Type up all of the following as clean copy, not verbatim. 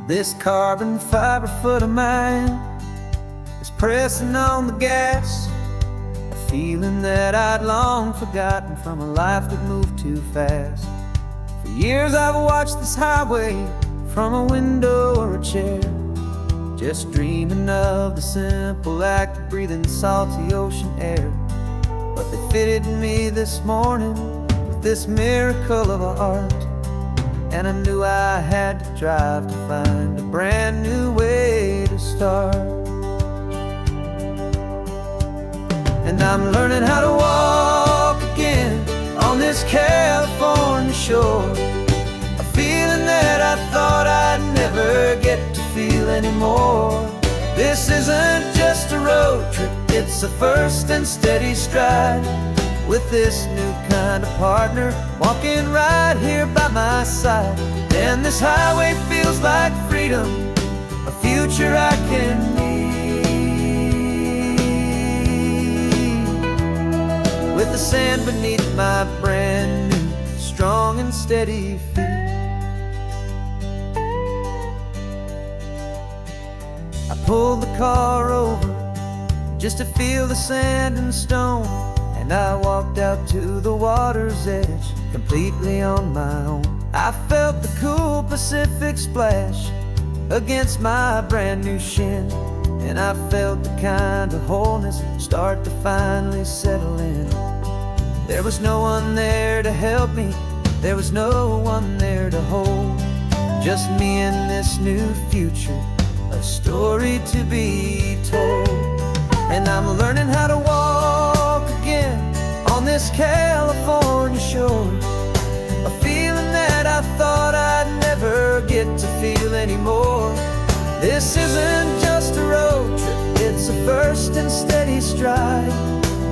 This carbon fiber foot of mine is pressing on the gas, a feeling that I'd long forgotten from a life that moved too fast. For years I've watched this highway from a window or a chair, just dreaming of the simple act of breathing salty ocean air. But they fitted me this morning with this miracle of art, and I knew I had to drive to find a brand new way to start. And I'm learning how to walk again on this California shore, a feeling that I thought I'd never get to feel anymore. This isn't just a road trip, it's a first and steady stride, with this new kind of partner walking right here by my side. And this highway feels like freedom, a future I can need, with the sand beneath my brand new strong and steady feet. I pulled the car over just to feel the sand and stone, and I walked out to the water's edge completely on my own. I felt the cool Pacific splash against my brand new shin, and I felt the kind of wholeness start to finally settle in. There was no one there to help me, there was no one there to hold, just me and this new future, a story to be told. And I'm learning how to walk again on this California shore, a feeling that I thought I'd never get to feel anymore. This isn't just a road trip, it's a first and steady stride,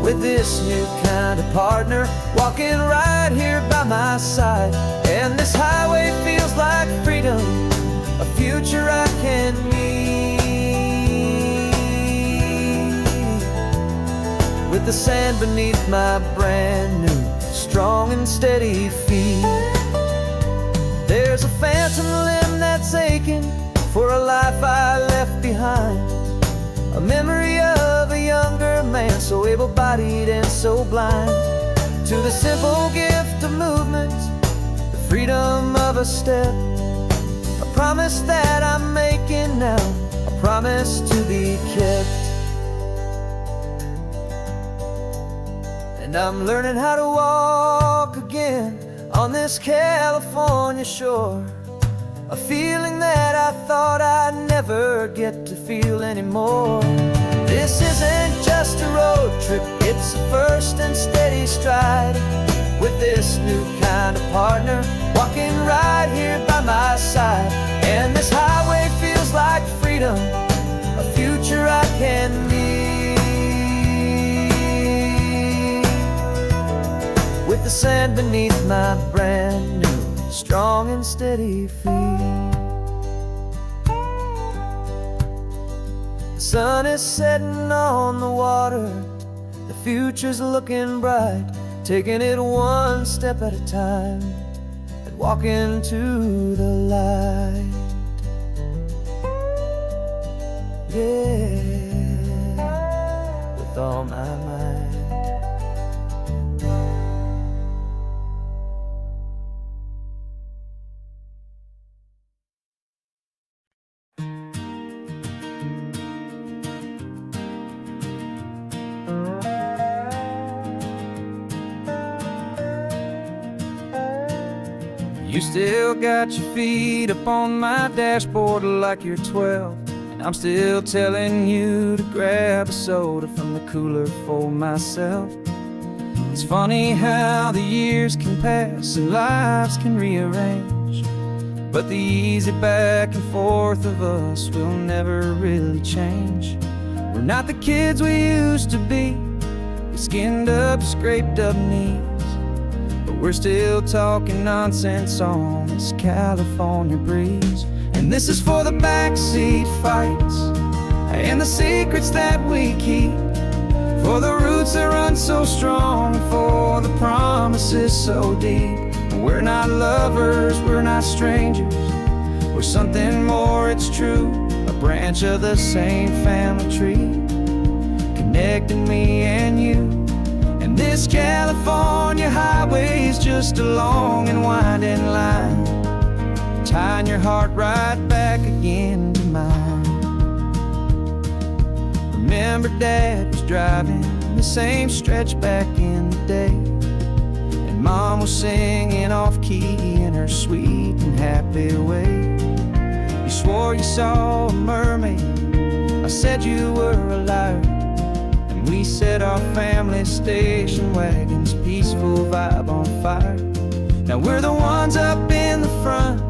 with this new kind of partner walking right here by my side. And this highway feels like freedom, a future I can need, with the sand beneath my brand new strong and steady feet. There's a phantom limb that's aching for a life I left behind, a memory of a younger man so able-bodied and so blind, to the simple gift of movement, the freedom of a step, a promise that I'm making now, a promise to be kept. And I'm learning how to walk again on this California shore, a feeling that I thought I'd never get to feel anymore. This isn't just a road trip, it's a first and steady stride, with this new kind of partner walking right here by my side. And this highway feels like freedom, a future I can need, with the sand beneath my brand new strong and steady feet. The sun is setting on the water, the future's looking bright, taking it one step at a time and walking to the light. Yeah, with all my might. You still got your feet up on my dashboard like you're 12, and I'm still telling you to grab a soda from the cooler for myself. It's funny how the years can pass and lives can rearrange, but the easy back and forth of us will never really change. We're not the kids we used to be, with skinned up, scraped up knees, but we're still talking nonsense on this California breeze. And this is for the backseat fights and the secrets that we keep, for the roots that run so strong, for the promises so deep. We're not lovers, we're not strangers, We're something more, it's true, a branch of the same family tree, connecting me and you. And this California highway is just a long and winding line, tying your heart right back again to mine. Remember Dad was driving the same stretch back in the day, and Mom was singing off-key in her sweet and happy way. You swore you saw a mermaid, I said you were a liar, and we set our family station wagon's peaceful vibe on fire. Now we're the ones up in the front,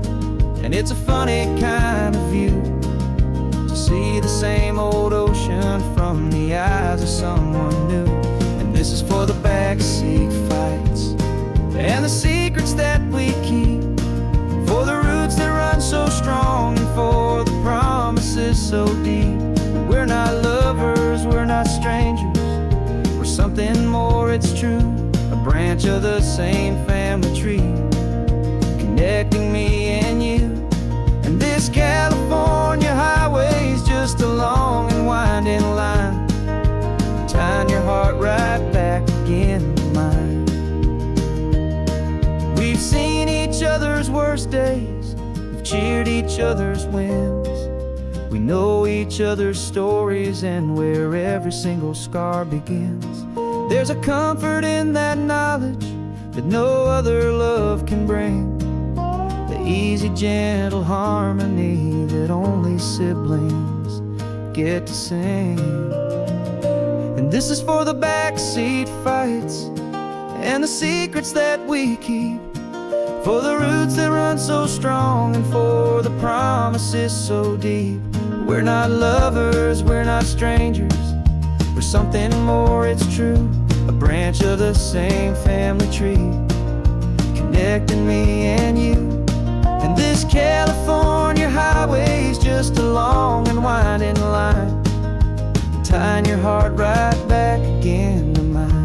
and it's a funny kind of view to see the same old ocean from the eyes of someone new. And this is for the backseat fights and the secrets that we keep, for the roots that run so strong and for the promises so deep. We're not lovers, we're not strangers, we're something more, it's true, a branch of the same family tree, connecting me and you. And this California highway is just a long and winding line, tying your heart right back again to mine. We've seen each other's worst days, we've cheered each other's wins, we know each other's stories and where every single scar begins. There's a comfort in that knowledge that no other love can bring, the easy, gentle harmony that only siblings get to sing. And this is for the backseat fights and the secrets that we keep, for the roots that run so strong and for the promises so deep. We're not lovers, we're not strangers, we're something more, it's true, a branch of the same family tree, connecting me and you. And this California highway is just a long and winding line, tying your heart right back again to mine.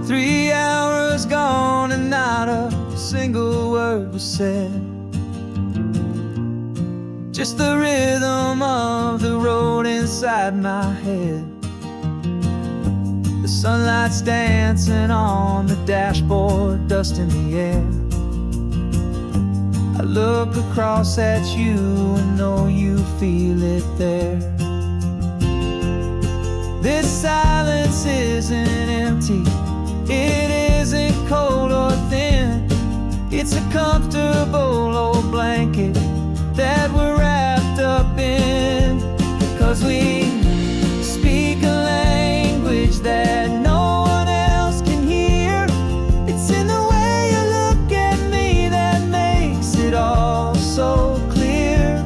Three hours gone and not a single word was said, just the rhythm of the road inside my head. The sunlight's dancing on the dashboard, dust in the air. I look across at you and know you feel it there. This silence isn't empty, it isn't cold or thin, it's a comfortable old blanket that we're wrapped up in. 'Cause we speak a language that no one else can hear. It's in the way you look at me that makes it all so clear.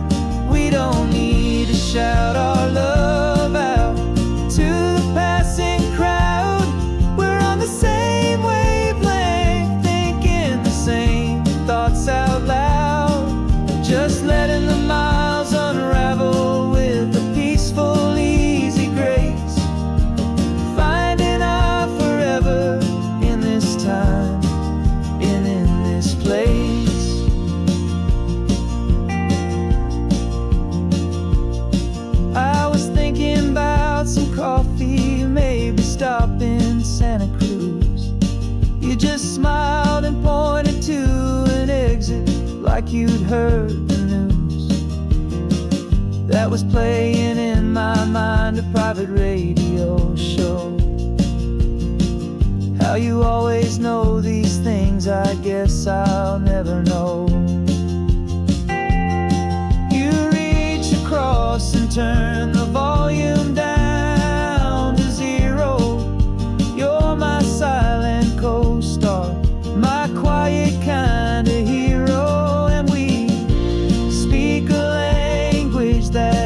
We don't need to shout our love out to the passing crowd. We're on the same wavelength, thinking the same thoughts out loud, just letting the miles unravel with a peaceful, easy grace, finding our forever in this time and in this place. I was thinking about some coffee, maybe stop in Santa Cruz. You just smiled and pointed to an exit like you'd heard the news. That was playing in my mind, a private radio show. How you always know these things, I guess I'll never know. You reach across and turn the volume down to zero. You're my silent co-star, my quiet kind of hero. And we speak a language that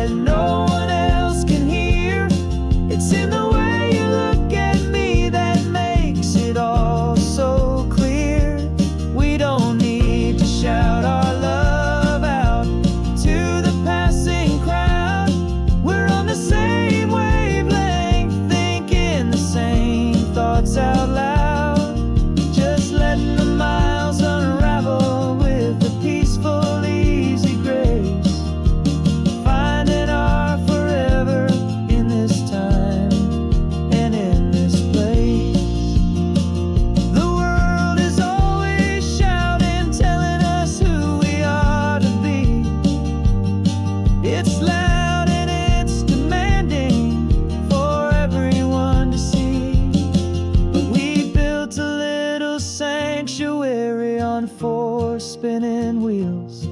on four spinning wheels,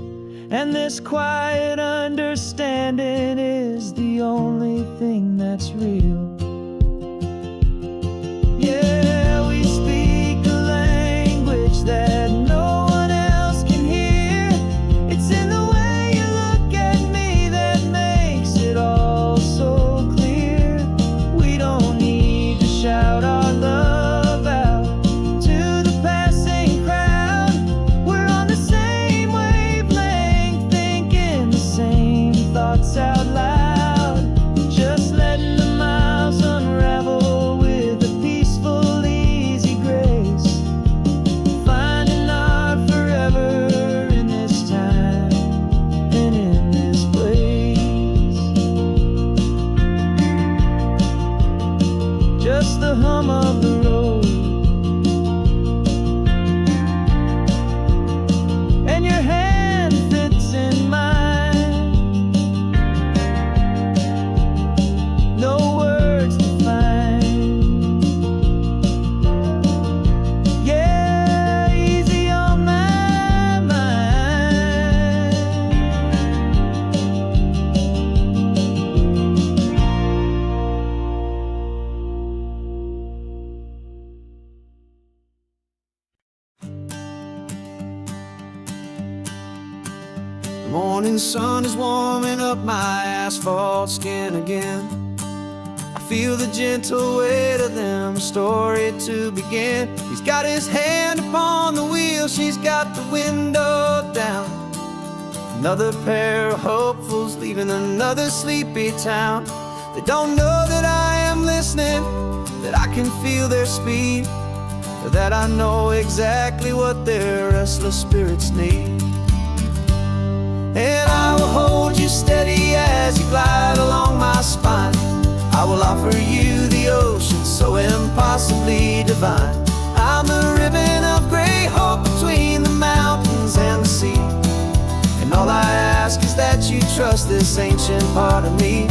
and this quiet understanding is the only thing that's real. Yeah, we speak a language that no one else can hear. It's in the way you look at me that makes it all so clear. We don't need to shout our love out to the passing crowd. We're on the same wavelength, thinking the same thoughts out loud. Just letting the miles unravel with a peaceful, easy grace. Finding our forever in this time and in this place. Just the hum of the road and your hand fits in mine. No words to find. Yeah, easy on my mind. The morning sun is warming up my asphalt skin again. I feel the gentle weight of them, a story to begin. He's got his hand upon the wheel, she's got the window down. Another pair of hopefuls leaving another sleepy town. They don't know that I am listening, that I can feel their speed, or that I know exactly what their restless spirits need. And I will hold you steady as you glide along my spine. I will offer you the ocean so impossibly divine. I'm the ribbon of gray hope between the mountains and the sea. And all I ask is that you trust this ancient part of me.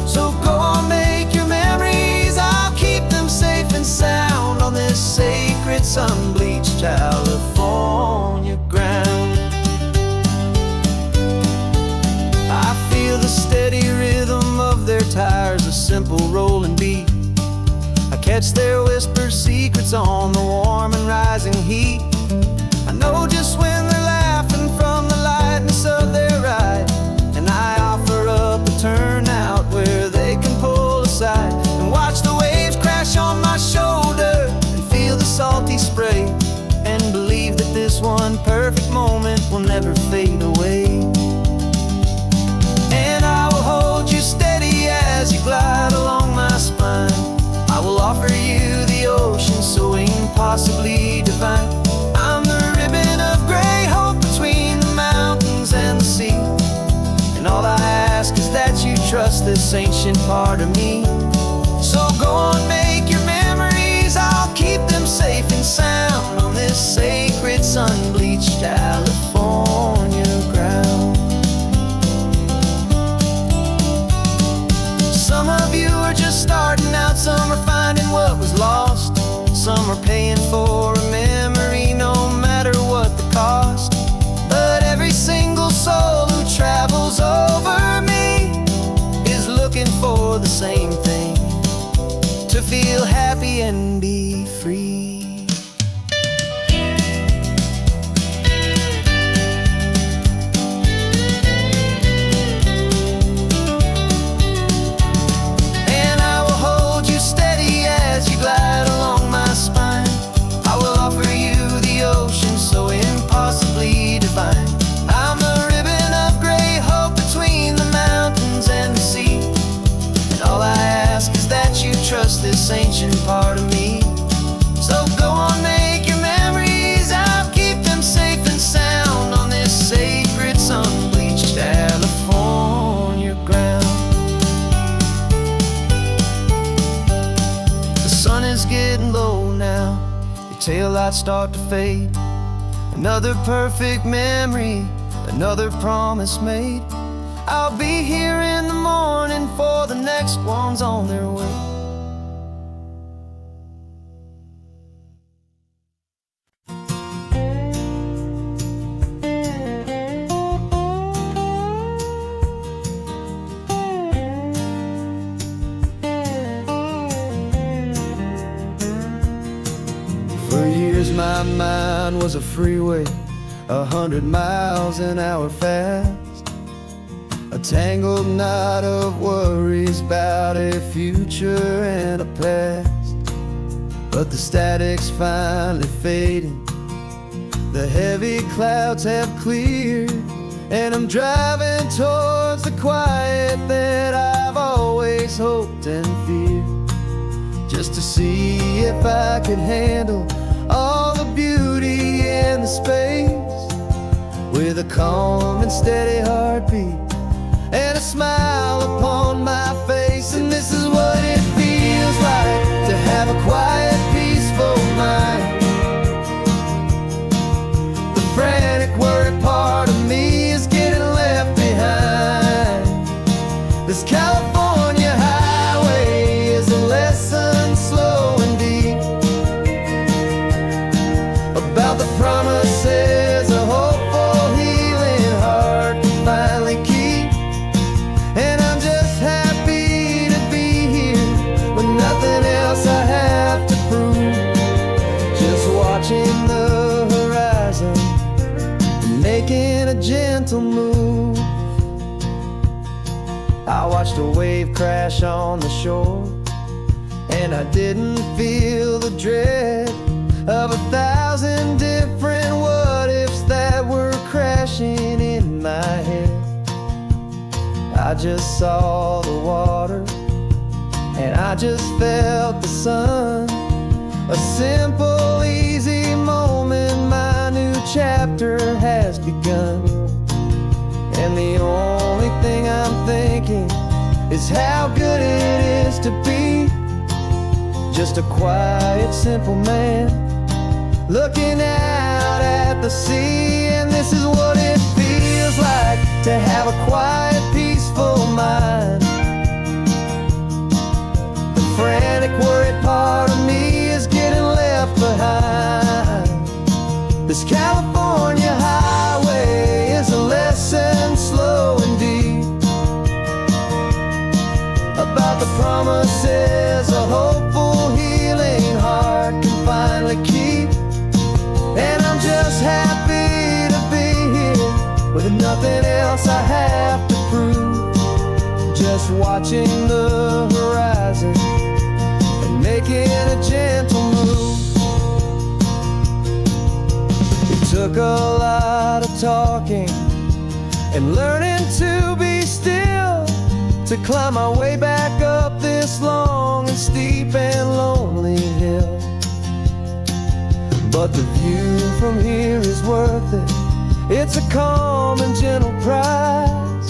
So go on, make your memories, I'll keep them safe and sound on this sacred sun-bleached California ground. I feel the steady rhythm of their tires, a simple rolling beat. I catch their whispered secrets on the warm and rising heat. I know just when they're laughing from the lightness of their ride, and I offer up a turnout where they can pull aside and watch the waves crash on my shoulder and feel the salty spray, and believe that this one perfect moment will never fade away. And I will hold you steady as you glide along my spine. I will offer you the ocean so impossibly divine. I'm the ribbon of gray hope between the mountains and the sea. And all I ask is that you trust this ancient part of me. So go on, make your memories, I'll keep them safe and sound on this sacred sun-bleached California ground. Some of you are just starting out, some are finding what was lost. Some are paying for a memory no matter what the cost. But every single soul who travels over me is looking for the same thing, to feel happy and be free. Trust this ancient part of me. So go on, make your memories, I'll keep them safe and sound on this sacred sun-bleached California ground. The sun is getting low now, your taillights start to fade. Another perfect memory, another promise made. I'll be here in the morning for the next ones on their way. years my mind was a freeway, 100 miles an hour fast, a tangled knot of worries about a future and a past. But the static's finally fading, the heavy clouds have cleared, and I'm driving towards the quiet that I've always hoped and feared, just to see if I could handle all the beauty and the space, with a calm and steady heartbeat and a smile upon my face. And this is what it feels like to have a quiet, peaceful mind. The frantic, worried part of me is getting left behind. This California highway is a lesson slow and deep about the promises a hopeful, healing heart can finally keep. And I'm just happy to be here with nothing else I have to prove, just watching the horizon and making a gentle move. I watched a wave crash on the shore, and I didn't feel the dread of 1,000 different what-ifs that were crashing in my head. I just saw the water, and I just felt the sun. A simple, easy moment, my new chapter has begun. And the only thing I'm thinking is how good it is to be just a quiet, simple man looking out at the sea. And this is what it feels like to have a quiet, peaceful mind. The frantic, worried part of me is getting left behind. This California highway is a lesson slow and deep about the promises a hopeful, healing heart can finally keep. And I'm just happy to be here with nothing else I have to prove, just watching the horizon and making a gentle move. It took a lot of talking and learning to be still to climb my way back up this long and steep and lonely hill. But the view from here is worth it. It's a calm and gentle prize,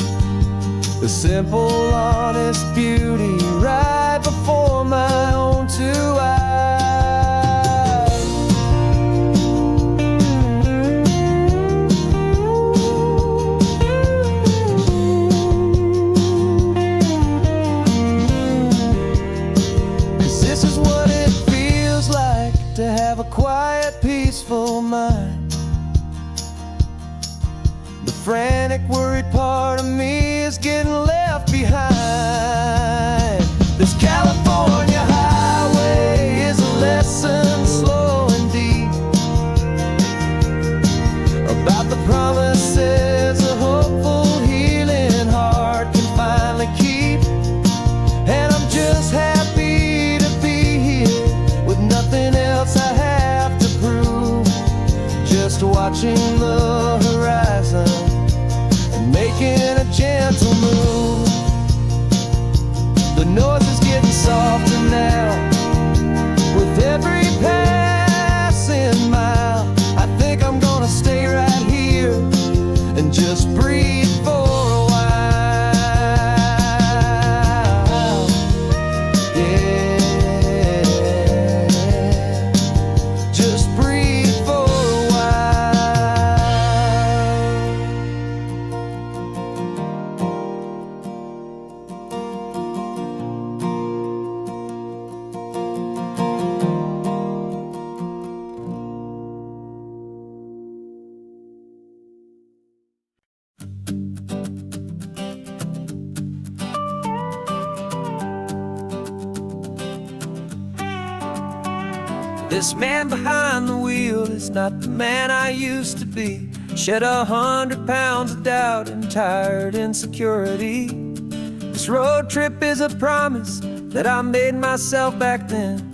the simple, honest beauty right before my own two eyes. This is what it feels like to have a quiet, peaceful mind. The frantic, worried part of me is getting left behind. This California highway is a lesson slow and deep about the promises a hopeful, healing heart can finally keep. And I'm just happy to be here with nothing else I have to prove, just watching the horizon and making a gentle move. The noise is getting softer now with every passing mile. I think I'm gonna stay right here and just breathe for a while. Just breathe for a while. This man behind the wheel is not the man I used to be. Shed 100 pounds of doubt and tired insecurity. This road trip is a promise that I made myself back then,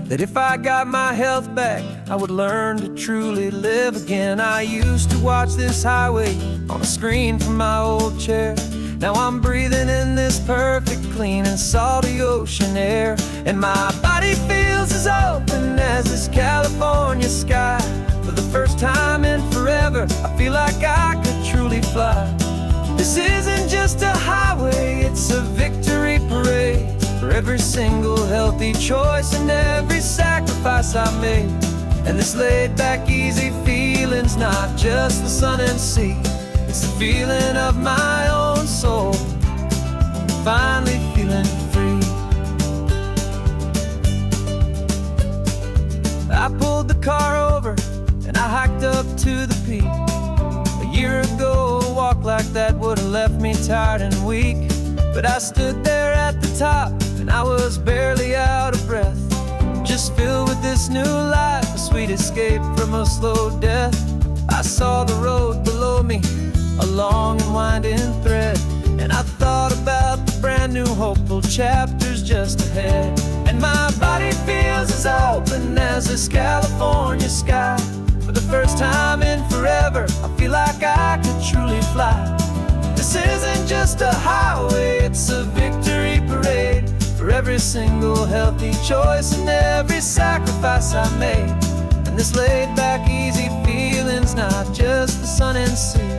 that if I got my health back, I would learn to truly live again. I used to watch this highway on a screen from my old chair. Now I'm breathing in this perfect, clean and salty ocean air. And my body feels as open as this California sky. For the first time in forever, I feel like I could truly fly. This isn't just a highway, it's a victory parade. For every single healthy choice and every sacrifice I made. And this laid back easy feeling's not just the sun and sea. It's the feeling of my own soul, finally feeling free. I pulled the car over and I hiked up to the peak. A year ago, a walk like that would have left me tired and weak. But I stood there at the top and I was barely out of breath, just filled with this new life, a sweet escape from a slow death. I saw the road below me, a long and winding thread, and I thought about the brand new hopeful chapters just ahead. And my body feels as open as this California sky. For the first time in forever, I feel like I could truly fly. This isn't just a highway, it's a victory parade. For every single healthy choice and every sacrifice I made. And this laid back easy feeling's not just the sun and sea.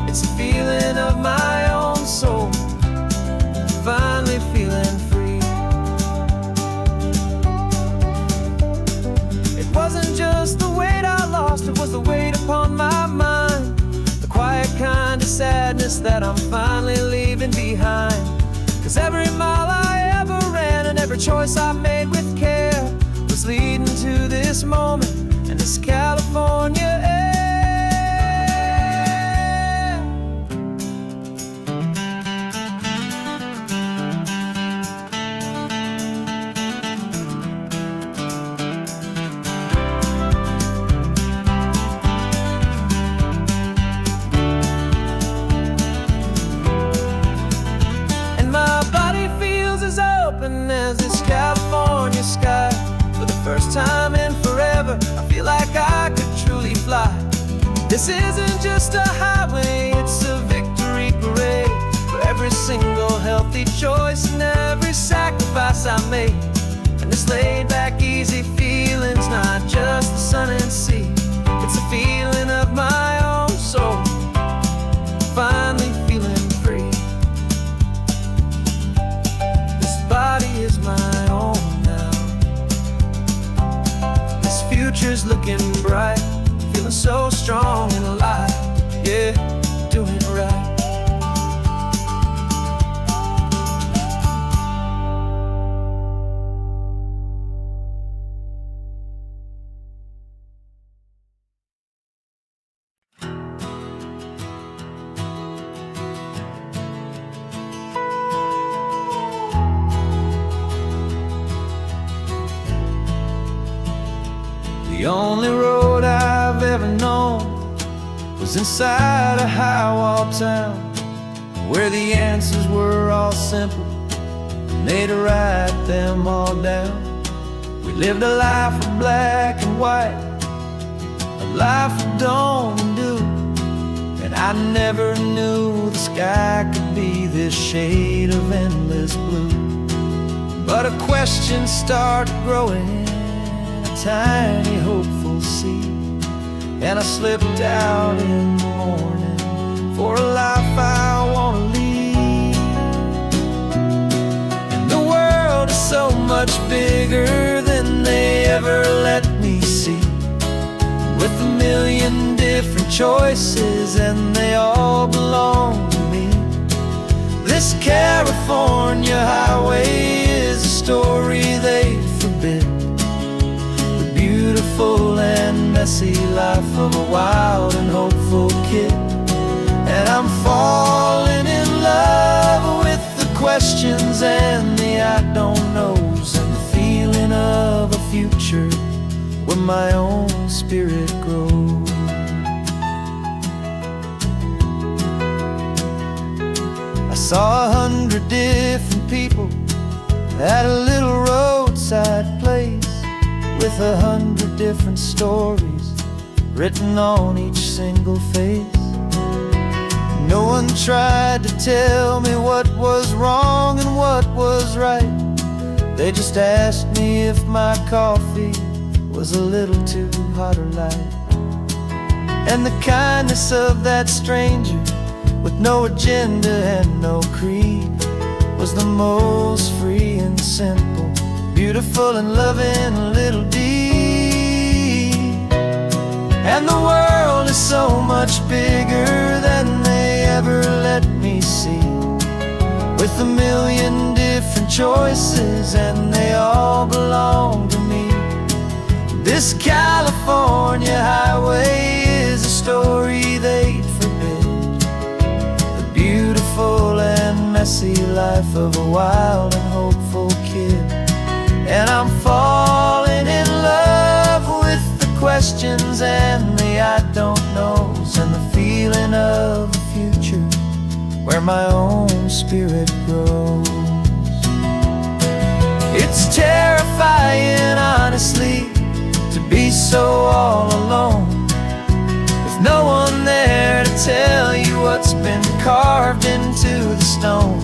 It's a feeling of my own soul, finally feeling free. It wasn't just the weight I lost, it was the weight upon my mind. The quiet kind of sadness that I'm finally leaving behind. 'Cause every mile I ever ran and every choice I made with care was leading to this moment and this California air. As this California sky. For the first time in forever, I feel like I could truly fly. This isn't just a highway, it's a victory parade. For every single healthy choice and every sacrifice I made. And this laid back easy feeling's not just the sun and sea. It's a feeling of my own soul, finally feeling free. Body is my own now. This future's looking bright, feeling so strong and alive. Yeah, doing it right. The only road I've ever known was inside a high-wall town, where the answers were all simple and they'd write them all down. We lived a life of black and white, a life of dawn and dew, and I never knew the sky could be this shade of endless blue. But a question started growing, tiny hopeful seed, and I slipped out in the morning for a life I want to lead. And the world is so much bigger than they ever let me see, with a million different choices and they all belong to me. This California highway is a story they forbid, beautiful and messy life of a wild and hopeful kid. And I'm falling in love with the questions and the I don't knows, and the feeling of a future where my own spirit grows. I saw 100 different people at a little roadside place, with 100 different stories written on each single face. No one tried to tell me what was wrong and what was right. They just asked me if my coffee was a little too hot or light. And the kindness of that stranger, with no agenda and no creed, was the most free and simple, beautiful and loving little deed. And the world is so much bigger than they ever let me see, with a million different choices and they all belong to me. This California highway is a story they'd forbid, the beautiful and messy life of a wild and hopeful kid. And I'm falling in love with the questions and the I don't knows, and the feeling of a future where my own spirit grows. It's terrifying, honestly, to be so all alone, with no one there to tell you what's been carved into the stone.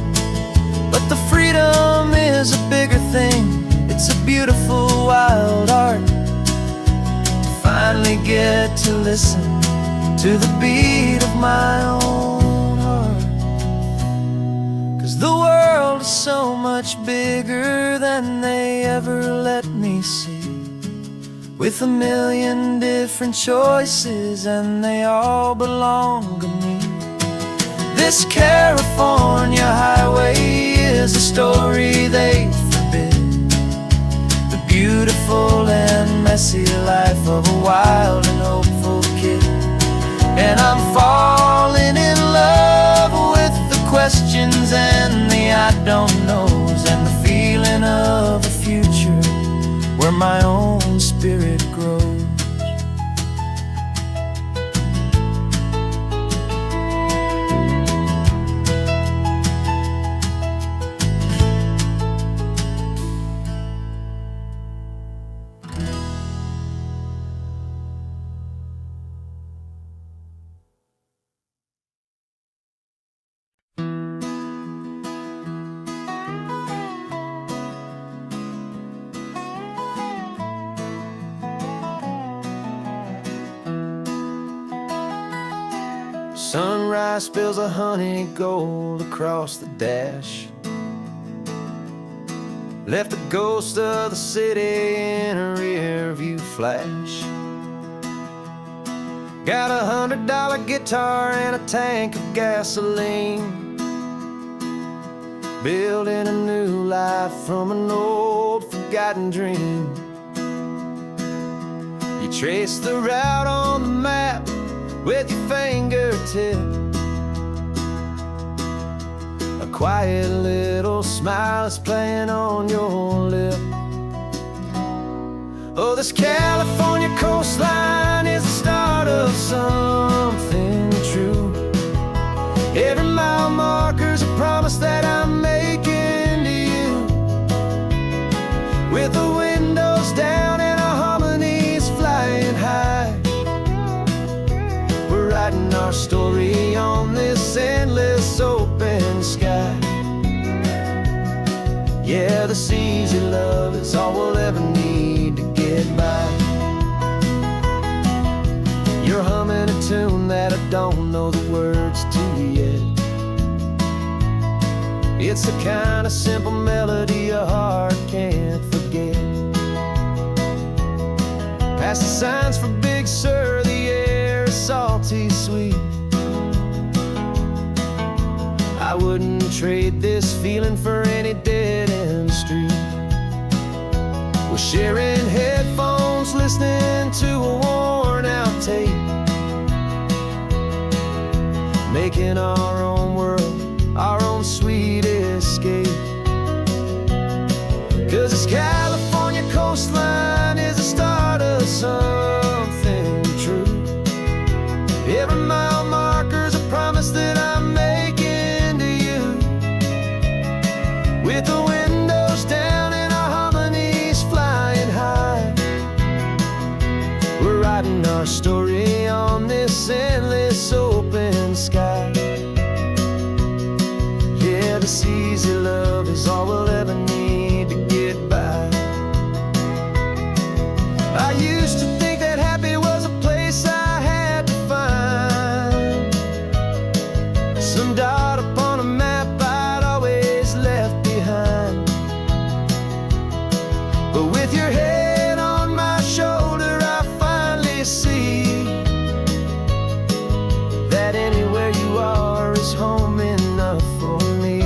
But the freedom is a bigger thing. It's a beautiful wild art to finally get to listen to the beat of my own heart. 'Cause the world is so much bigger than they ever let me see, with a million different choices and they all belong to me. This California highway is a story they forbid, the beautiful and messy life of a wild and hopeful kid. And I'm falling in love with the questions and the I don't knows, and the feeling of a future where my own spirit grows. Sunrise spills a honey gold across the dash, left the ghost of the city in a rear view flash. Got a $100 guitar and a tank of gasoline, building a new life from an old forgotten dream. You trace the route on the map with your fingertip, a quiet little smile is playing on your lip. Oh, this California coastline is the start of something true. Every mile marker's a promise that I'm making to you, with the windows down and our harmonies flying high. Writing our story on this endless open sky. Yeah, this easy love is all we'll ever need to get by. You're humming a tune that I don't know the words to yet. It's the kind of simple melody your heart can't forget. Past the signs for Big Sur, the air is salty sweet. I wouldn't trade this feeling for any dead-end street. We're sharing headphones, listening to a worn-out tape, making our own world, our own sweet escape. 'Cause this California coastline is the start of writing our story on this endless open sky. Yeah, this easy love is all we'll ever need to get by. I used to think that happy was a place I had to find, some dot upon a map I'd always left behind. But with your head on my shoulder, I finally see that anywhere you are is home enough for me.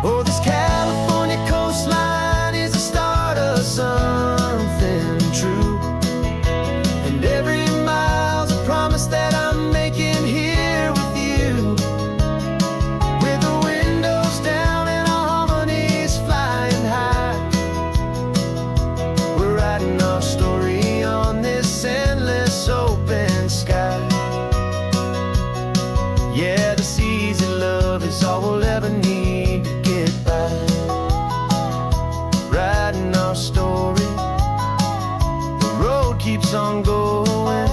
Oh, this California coastline is the start of something true, and every mile's a promise that I'm making here with you. With the windows down and our harmonies flying high, we're writing our story on this endless open sky. Yeah, this easy love is all we'll ever need to get by. Writing our story, the road keeps on going,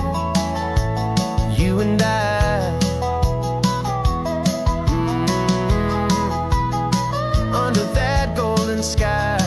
you and I. Under that golden sky.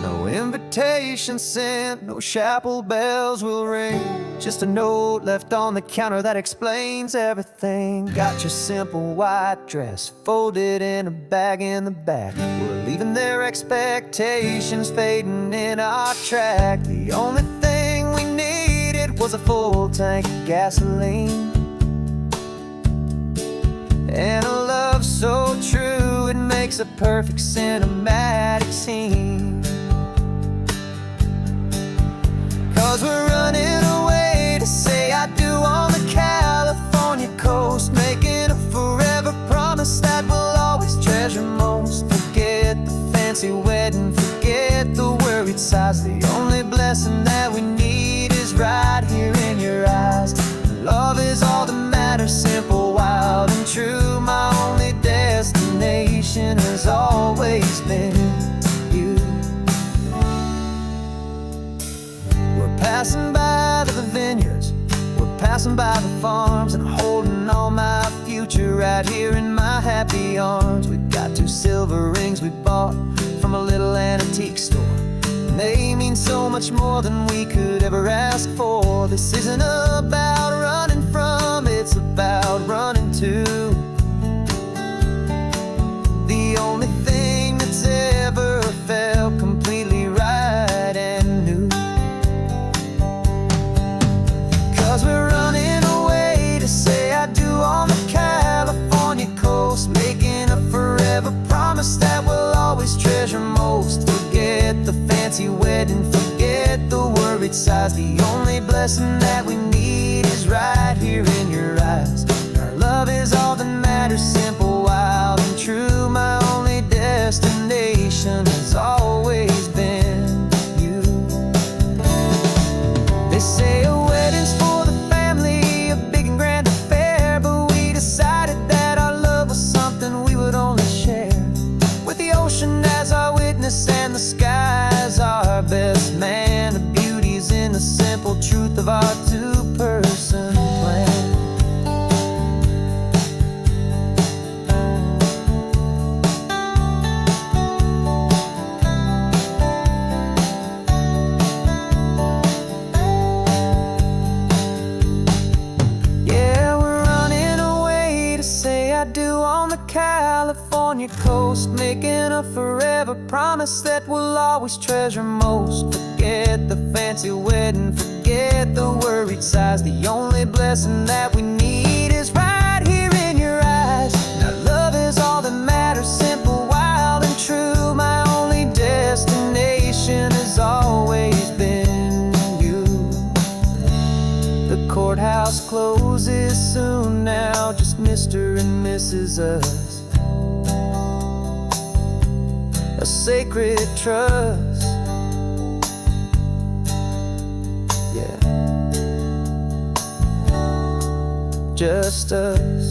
No invitation sent, no chapel bells will ring, just a note left on the counter that explains everything. Got your simple white dress folded in a bag in the back. We're leaving their expectations fading in our track. The only thing we needed was a full tank of gasoline, and a love so true it makes a perfect cinematic scene. 'Cause we're running away to say I do on the California coast, making a forever promise that we'll always treasure most. Forget the fancy wedding, forget the worried sighs. The only blessing that we need is right here in your eyes. Love is all that matters, simple, wild, and true. My only destination has always been you. We're passing by the vineyards, we're passing by the farms, and holding all my future right here in my happy arms. We've got 2 silver rings we bought from a little antique store, and they mean so much more than we could ever ask for. This isn't about running from, it's about running to. The only thing that's ever felt completely right and new. 'Cause we're running away to say I do on the California coast, making a forever promise that we'll always treasure most. Forget the fancy wedding, forget the worried sighs. The only blessing that we need is right here in your eyes. Our love is all that matters, simple, wild, and true. My only destination has always been you. They say a wedding's for the family, a big and grand affair, but we decided that our love was something we would only share with the ocean as our witness and the sky as our best man. The beauty's in the simple truth of our 2-person plan. California coast, making a forever promise that we'll always treasure most. Forget the fancy wedding, forget the worried sighs. The only blessing that we need is right here in your eyes. Now love is all that matters, simple, wild, and true. My only destination has always been you. The courthouse house closes soon now, just Mr. and Mrs. Us, a sacred trust. Yeah, just us.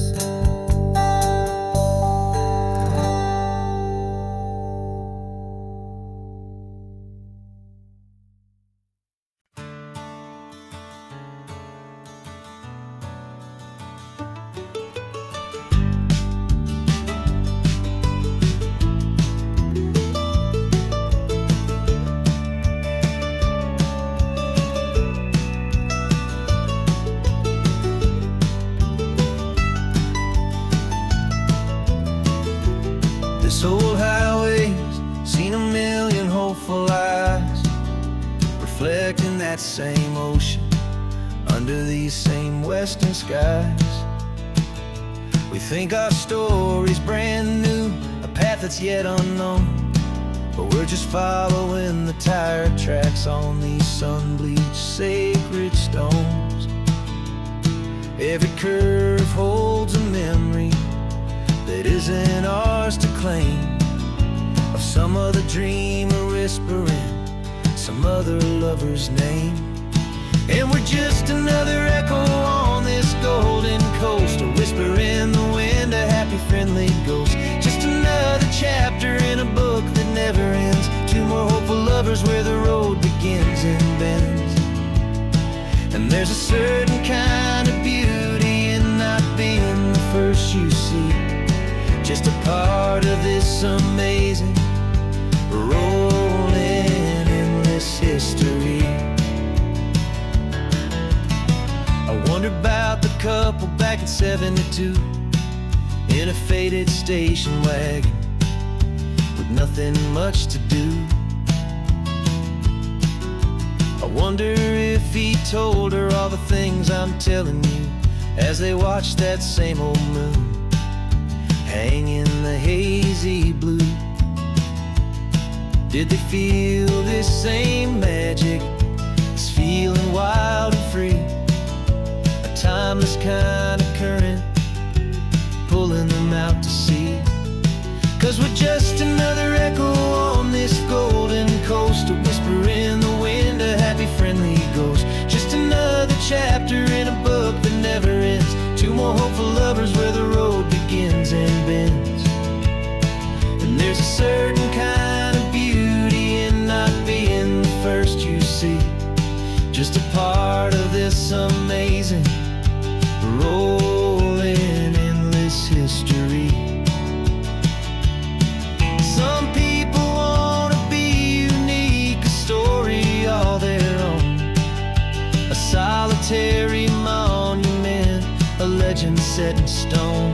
This old highway's seen a million hopeful eyes, reflecting that same ocean under these same western skies. We think our story's brand new, a path that's yet unknown, but we're just following the tire tracks on these sun-bleached sacred stones. Every curve holds a memory that isn't ours to claim, of some other dreamer whispering some other lover's name. And we're just another echo on this golden coast, a whisper in the wind, a happy friendly ghost. Just another chapter in a book that never ends, two more hopeful lovers where the road begins and bends. And there's a certain kind of beauty in not being the first you see, just a part of this amazing, rolling, endless history. I wonder about the couple back in '72 in a faded station wagon with nothing much to do. I wonder if he told her all the things I'm telling you as they watched that same old moon hang in the hazy blue. Did they feel this same magic, this feeling wild and free, a timeless kind of current pulling them out to sea? 'Cause we're just another echo on this golden coast, a whisper in the wind, a happy friendly ghost. Just another chapter in a book that never ends, two more hopeful lovers where the road begins and bends. And there's a certain kind of beauty in not being the first you see, just a part of this amazing, rolling, endless history. Some people want to be unique, a story all their own, a solitary monument, a legend set in stone.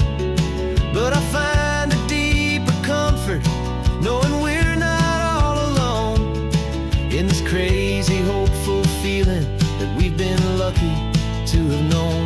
But I find a deeper comfort knowing we're not all alone in this crazy, hopeful feeling that we've been lucky to have known.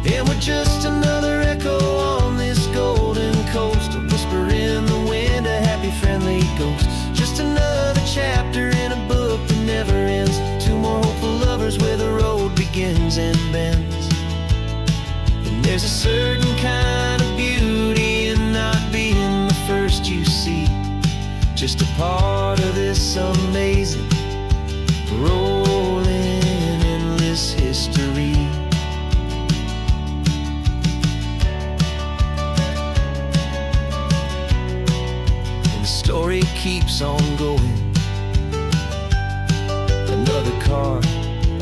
And we're just another echo on this golden coast, a whisper in the wind, a happy friendly ghost. Just another chapter in a book that never ends, two more hopeful lovers where the road begins and bends. And there's a certain kind of beauty in not being the first you see, just a part of this amazing, rolling, endless history. Story keeps on going, another card,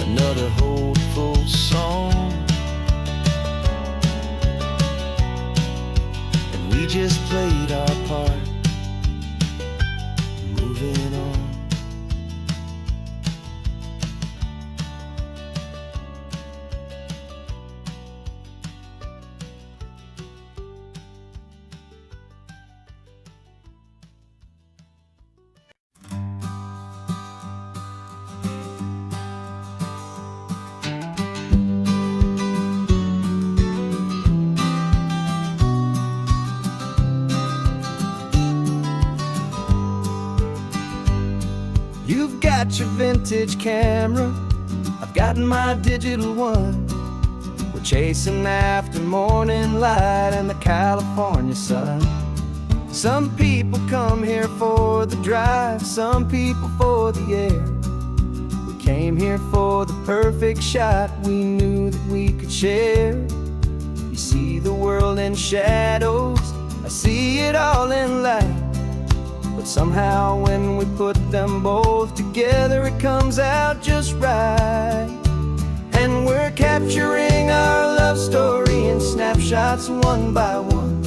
another hopeful song, and we just played our part, moving on. got your vintage camera, I've got my digital one. We're chasing after morning light and the California sun. Some people come here for the drive, some people for the air. We came here for the perfect shot we knew that we could share. You see the world in shadows, I see it all in light. But somehow when we put them both together, it comes out just right. And we're capturing our love story in snapshots one by one.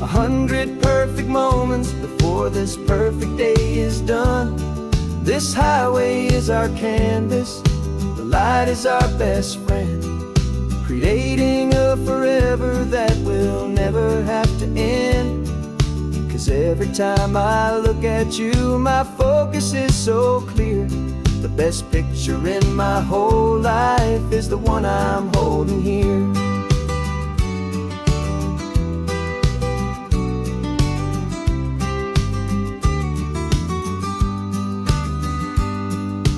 100 perfect moments before this perfect day is done. This highway is our canvas, the light is our best friend, creating a forever that will never have to end. 'Cause every time I look at you, my focus is so clear. The best picture in my whole life is the one I'm holding here.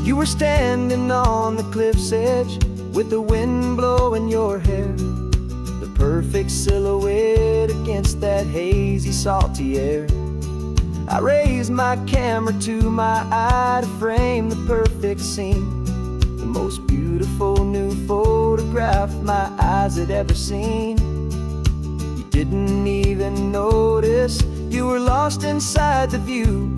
You were standing on the cliff's edge with the wind blowing your hair, the perfect silhouette against that hazy, salty air. I raised my camera to my eye to frame the perfect scene, the most beautiful new photograph my eyes had ever seen. You didn't even notice you were lost inside the view,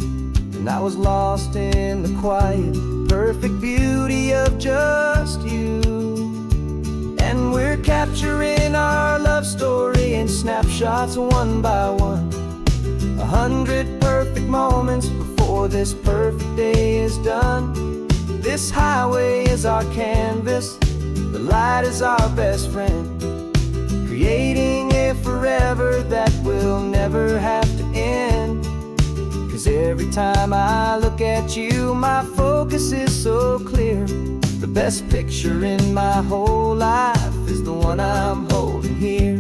and I was lost in the quiet, perfect beauty of just you. And we're capturing our love story in snapshots one by one. 100 perfect moments before this perfect day is done. This highway is our canvas, the light is our best friend, creating a forever that will never have to end. 'Cause every time I look at you, my focus is so clear. The best picture in my whole life is the one I'm holding here.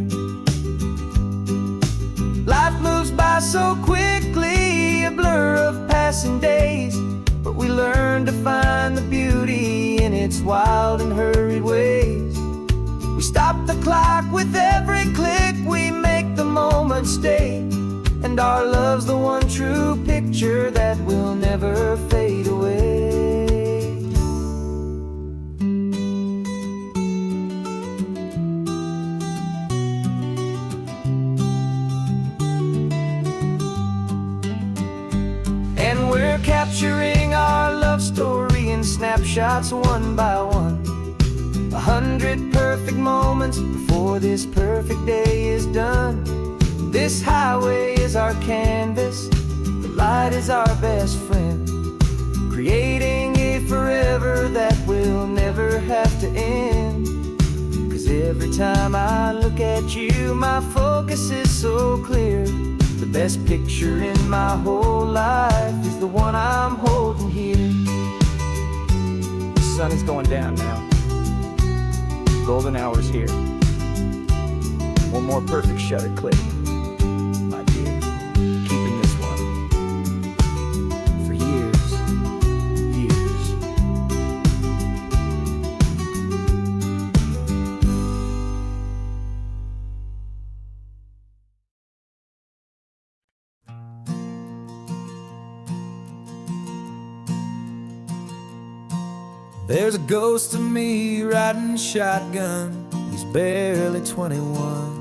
Life moves by so quickly, a blur of passing days, but we learn to find the beauty in its wild and hurried ways. We stop the clock with every click, we make the moment stay, and our love's the one true picture that will never fade away. And we're capturing our love story in snapshots one by one. 100 perfect moments before this perfect day is done. This highway is our canvas, the light is our best friend, creating a forever that will never have to end. 'Cause every time I look at you, my focus is so clear. The best picture in my whole life is the one I'm holding here. The sun is going down now. Golden hour's here. One more perfect shutter click, my dear. Keeping this one for years, years. There's a ghost of me riding shotgun. He's barely 21,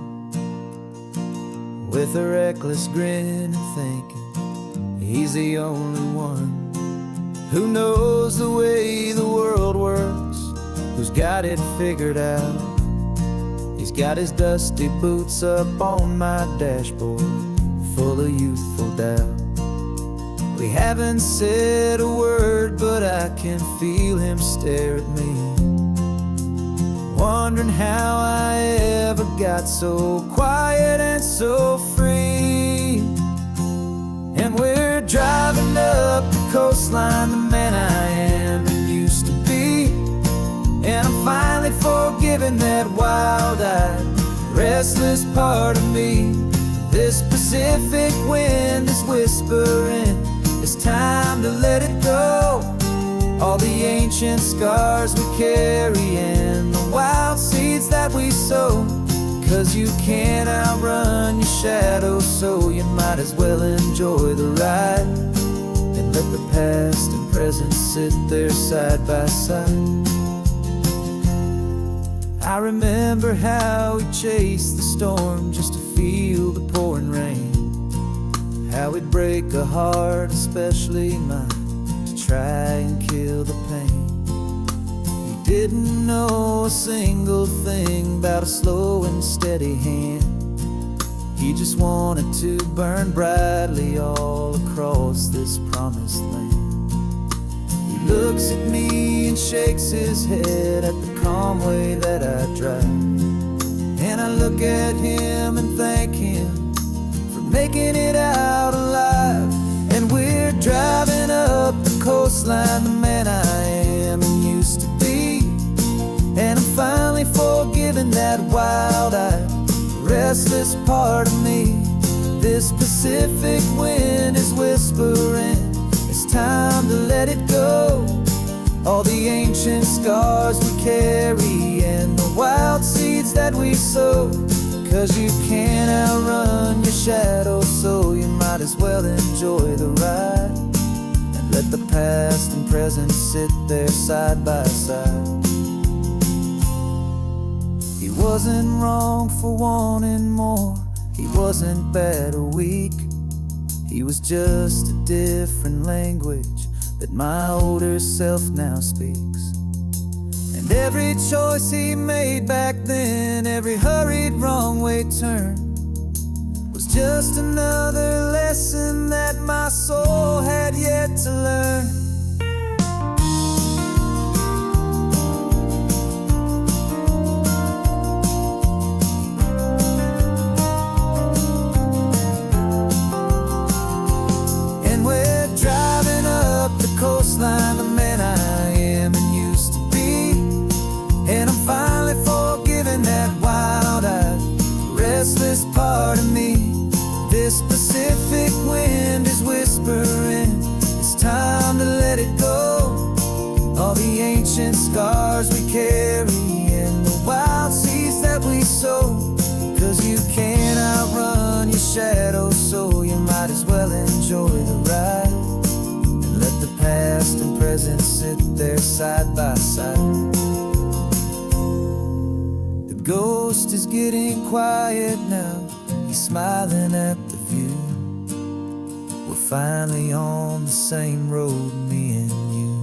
with a reckless grin and thinking he's the only one who knows the way the world works, who's got it figured out. He's got his dusty boots up on my dashboard, full of youthful doubt. We haven't said a word, but I can feel him stare at me, wondering how I ever got so quiet and so free. And we're driving up the coastline, the man I am and used to be, and I'm finally forgiving that wild-eyed, restless part of me. This Pacific wind is whispering, it's time to let it go. all the ancient scars we carry and the wild seeds that we sow. 'Cause you can't outrun your shadow, so you might as well enjoy the ride and let the past and present sit there side by side. I remember how we chased the storm just to feel the pouring rain, how we'd break a heart, especially mine, to try and kill the pain. We didn't know a single thing about a slow and steady hand. He just wanted to burn brightly all across this promised land. He looks at me and shakes his head at the calm way that I drive, and I look at him and thank him for making it out alive. And we're driving up the coastline, the man I am and used to be, and I'm finally forgiving that wild-eyed, restless part of me. This Pacific wind is whispering, it's time to let it go. All the ancient scars we carry and the wild seeds that we sow. 'Cause you can't outrun your shadow, so you might as well enjoy the ride and let the past and present sit there side by side. He wasn't wrong for wanting more, he wasn't bad or weak. He was just a different language that my older self now speaks. And every choice he made back then, every hurried wrong way turn, was just another lesson that my soul had yet to learn. Coastline, the man I am and used to be, and I'm finally forgiving that wild-eyed, restless part of me. This Pacific wind is whispering, it's time to let it go. All the ancient scars we carry and the wild seeds that we sow. 'Cause you can't outrun your shadow, so you might as well enjoy the ride. Let the past and present sit there side by side. The ghost is getting quiet now, he's smiling at the view. We're finally on the same road, me and you.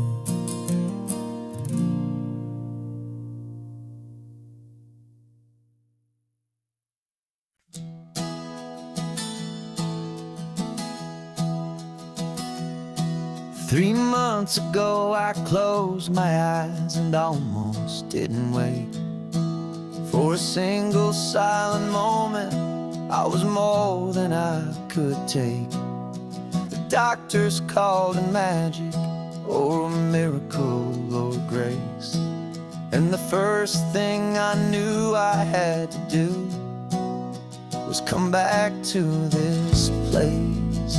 Three months ago I closed my eyes and almost didn't wake. For a single silent moment, I was more than I could take. The doctors called it magic, or a miracle, or grace. And the first thing I knew I had to do was come back to this place,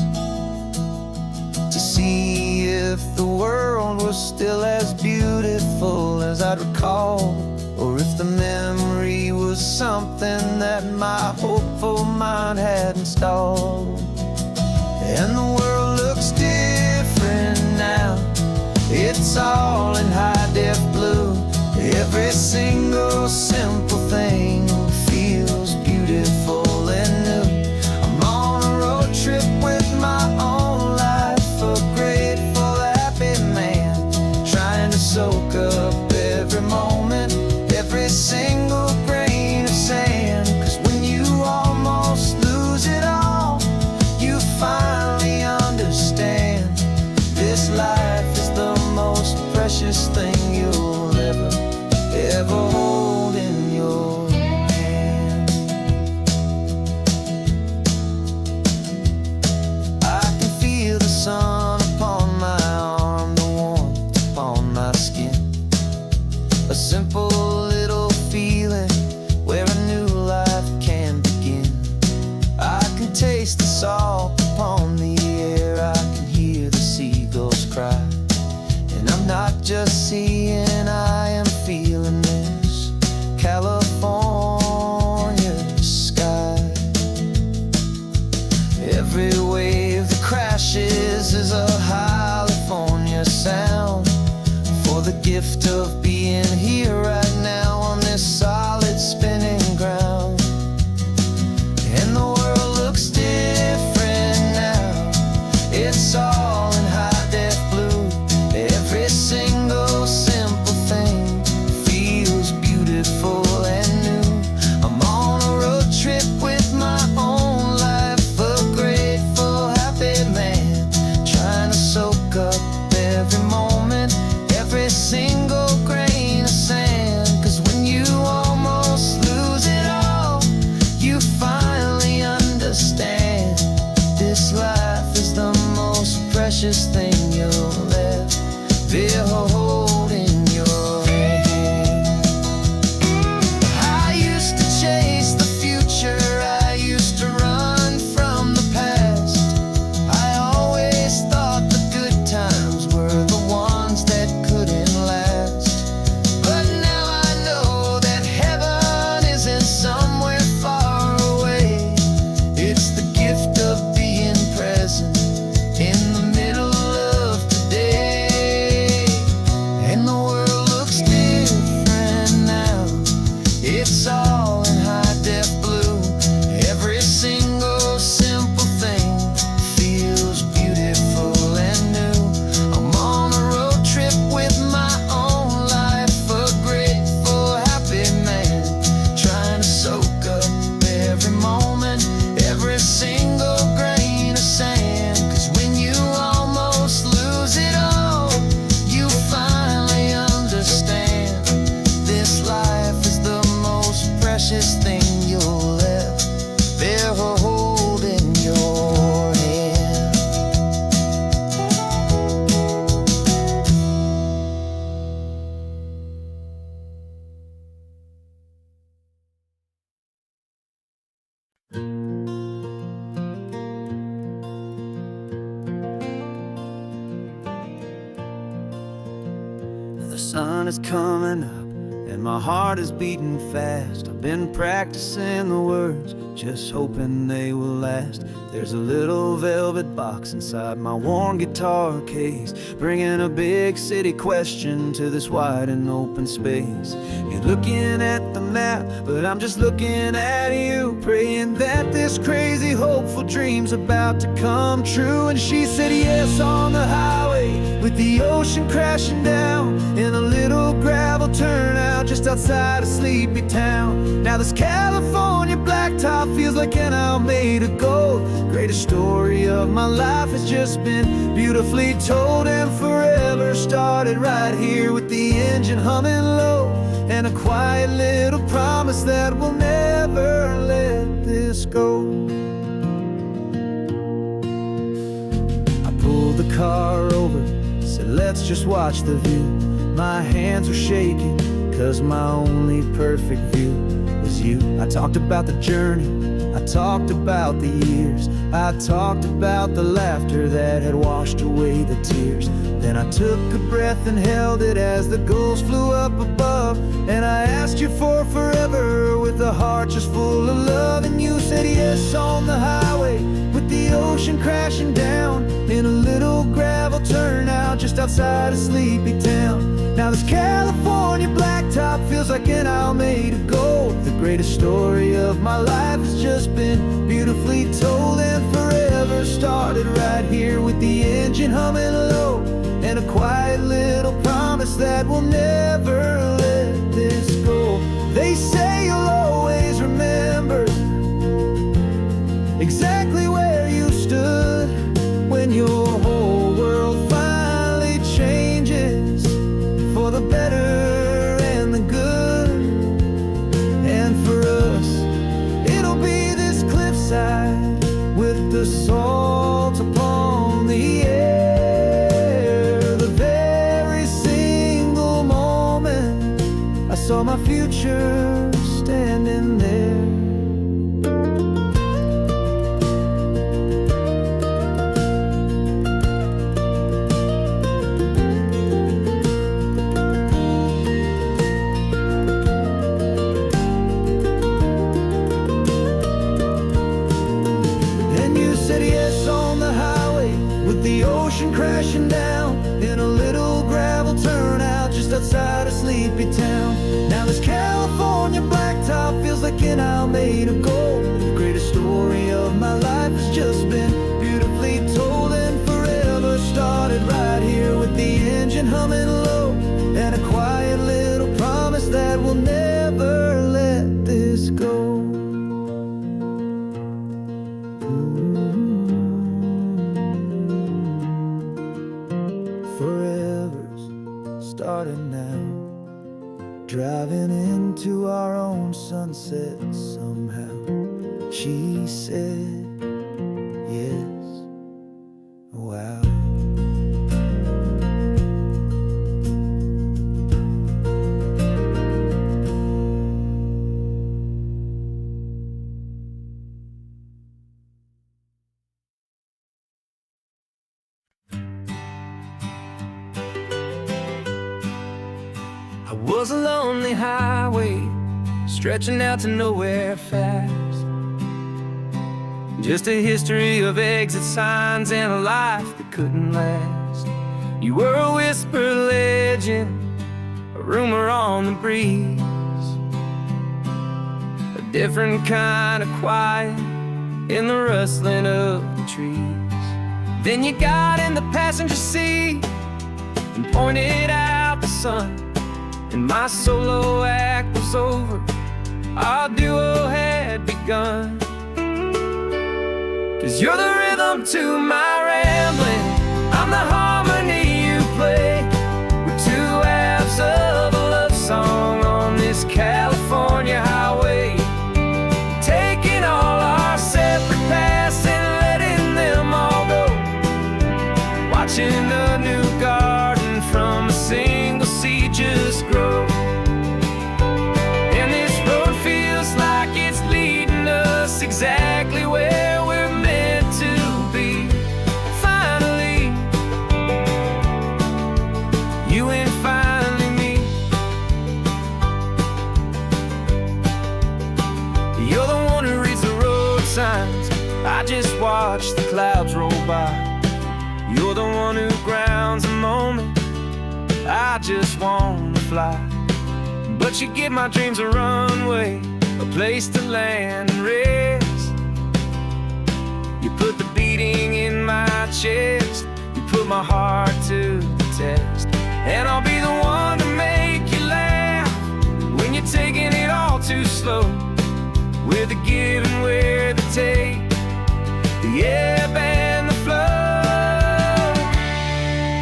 to see if the world was still as beautiful as I'd recall, or if the memory was something that my hopeful mind had installed. And the world looks different now, it's all in high-def blue. Every single simple thing feels beautiful and new. I'm on a road trip with my own life, a grateful, happy man, trying to soak up every moment, every single grain of sand. 'Cause when you almost lose it all, you finally understand this life is the most precious thing you'll ever hold in your hand. I can feel the sun upon my arm, the warmth upon my skin, a simple little feeling where a new life can begin. I can taste the salt upon the air, I can hear the seagulls cry, and I'm not gift of being here right now on this solid spinning ground. And the world looks different now. It's all in high def blue. Every single simple thing feels beautiful and new. I'm on a road trip with my own life, a grateful, happy man, trying to soak up every moment, every single grain of sand. 'Cause when you almost lose it all, you finally understand this life is the most precious thing you'll ever hold in your hand. I used to chase the future, I used to run from the past. I always thought the good times were the ones that couldn't last. But now I know that heaven isn't somewhere far away. It's the gift of being present in the middle of today. And the world looks different now. It's all in high def blue. Every single simple thing feels beautiful and new. I'm on a road trip with my own life, a grateful, happy man, trying to soak up every moment, every single grain of sand. 'Cause when you almost lose it all, you finally understand this life is the most precious thing you'll ever hold in your hand. The sun is coming up and my heart is beating fast. I've been practicing the words, just hoping they will last. There's a little velvet box inside my worn guitar case, bringing a big city question to this wide and open space. You're looking at the map, but I'm just looking at you, praying that this crazy hopeful dream's about to come true. And she said yes on the highway, with the ocean crashing down in a little gravel turnout just outside of sleepy town. Now this California blacktop feels like an hour made of gold. Greatest story of my life has just been beautifully told, and forever started right here with the engine humming low, and a quiet little promise that we'll never let this go. I pulled the car over, said let's just watch the view. My hands were shaking, 'cause my only perfect view was you. I talked about the journey, I talked about the years, I talked about the laughter that had washed away the tears. Then I took a breath and held it as the gulls flew up above, and I asked you for forever with a heart just full of love. And you said yes on the highway, with the ocean crashing down in a little gravel turnout just outside of sleepy town. Now this California blacktop feels like an hour made of gold. The greatest story of my life has just been beautifully told, and forever started right here with the engine humming low, and a quiet little promise that we'll never let this go. They say you'll always remember exactly where you stood when your whole world finally changes for the better and the good. And for us, it'll be this cliffside with the salt upon the air. The very single moment I saw my future standing there. Crashing down in a little gravel turnout just outside queen of gold. The greatest story of my life has just been beautifully told, and forever started right here with the engine humming low, and a quiet little promise that we'll never let this go. Forever's starting now, driving into our own sunset somehow. She said, yes, wow. I was a lonely highway, stretching out to nowhere fast. Just a history of exit signs and a life that couldn't last. You were a whisper legend, a rumor on the breeze, a different kind of quiet in the rustling of the trees. Then you got in the passenger seat and pointed out the sun, and my solo act was over, our duo had begun. 'Cause you're the rhythm to my rambling, I'm the harmony you play. We're two halves of a love song on this California highway, taking all our separate paths and letting them all go, watching a new garden from a single seed just grow. And this road feels like it's leading us exactly where we're meant to be. Finally, you and finally me. You're the one who reads the road signs, I just watch the clouds roll by. You're the one who grounds a moment, I just wanna fly. But you give my dreams a runway, a place to land and rest. You put the beating in my chest, you put my heart to the test. And I'll be the one to make you laugh when you're taking it all too slow, with the give and with the take, the ebb and the flow.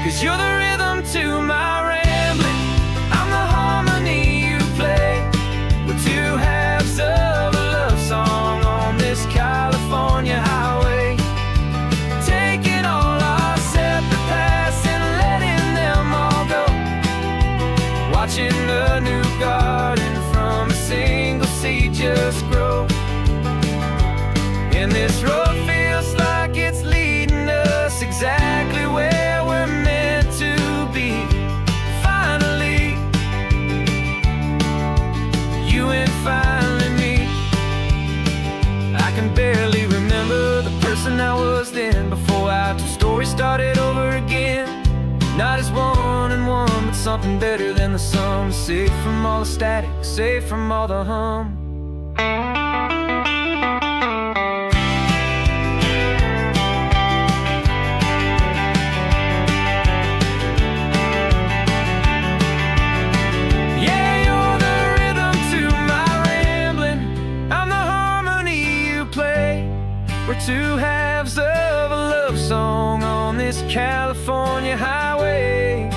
'Cause you're the rhythm to my rambling, I'm the harmony you play. We're two halves of a love song on this California highway, taking all our separate paths and letting them all go, watching a new garden from a single seed just grow. And this road feels like it's leading us exactly where we're meant to be. Finally, you and finally me. I can barely remember the person I was then, before our two stories started over again. Not as one and one, but something better than the sum. Safe from all the static, safe from all the hum. We're two halves of a love song on this California highway,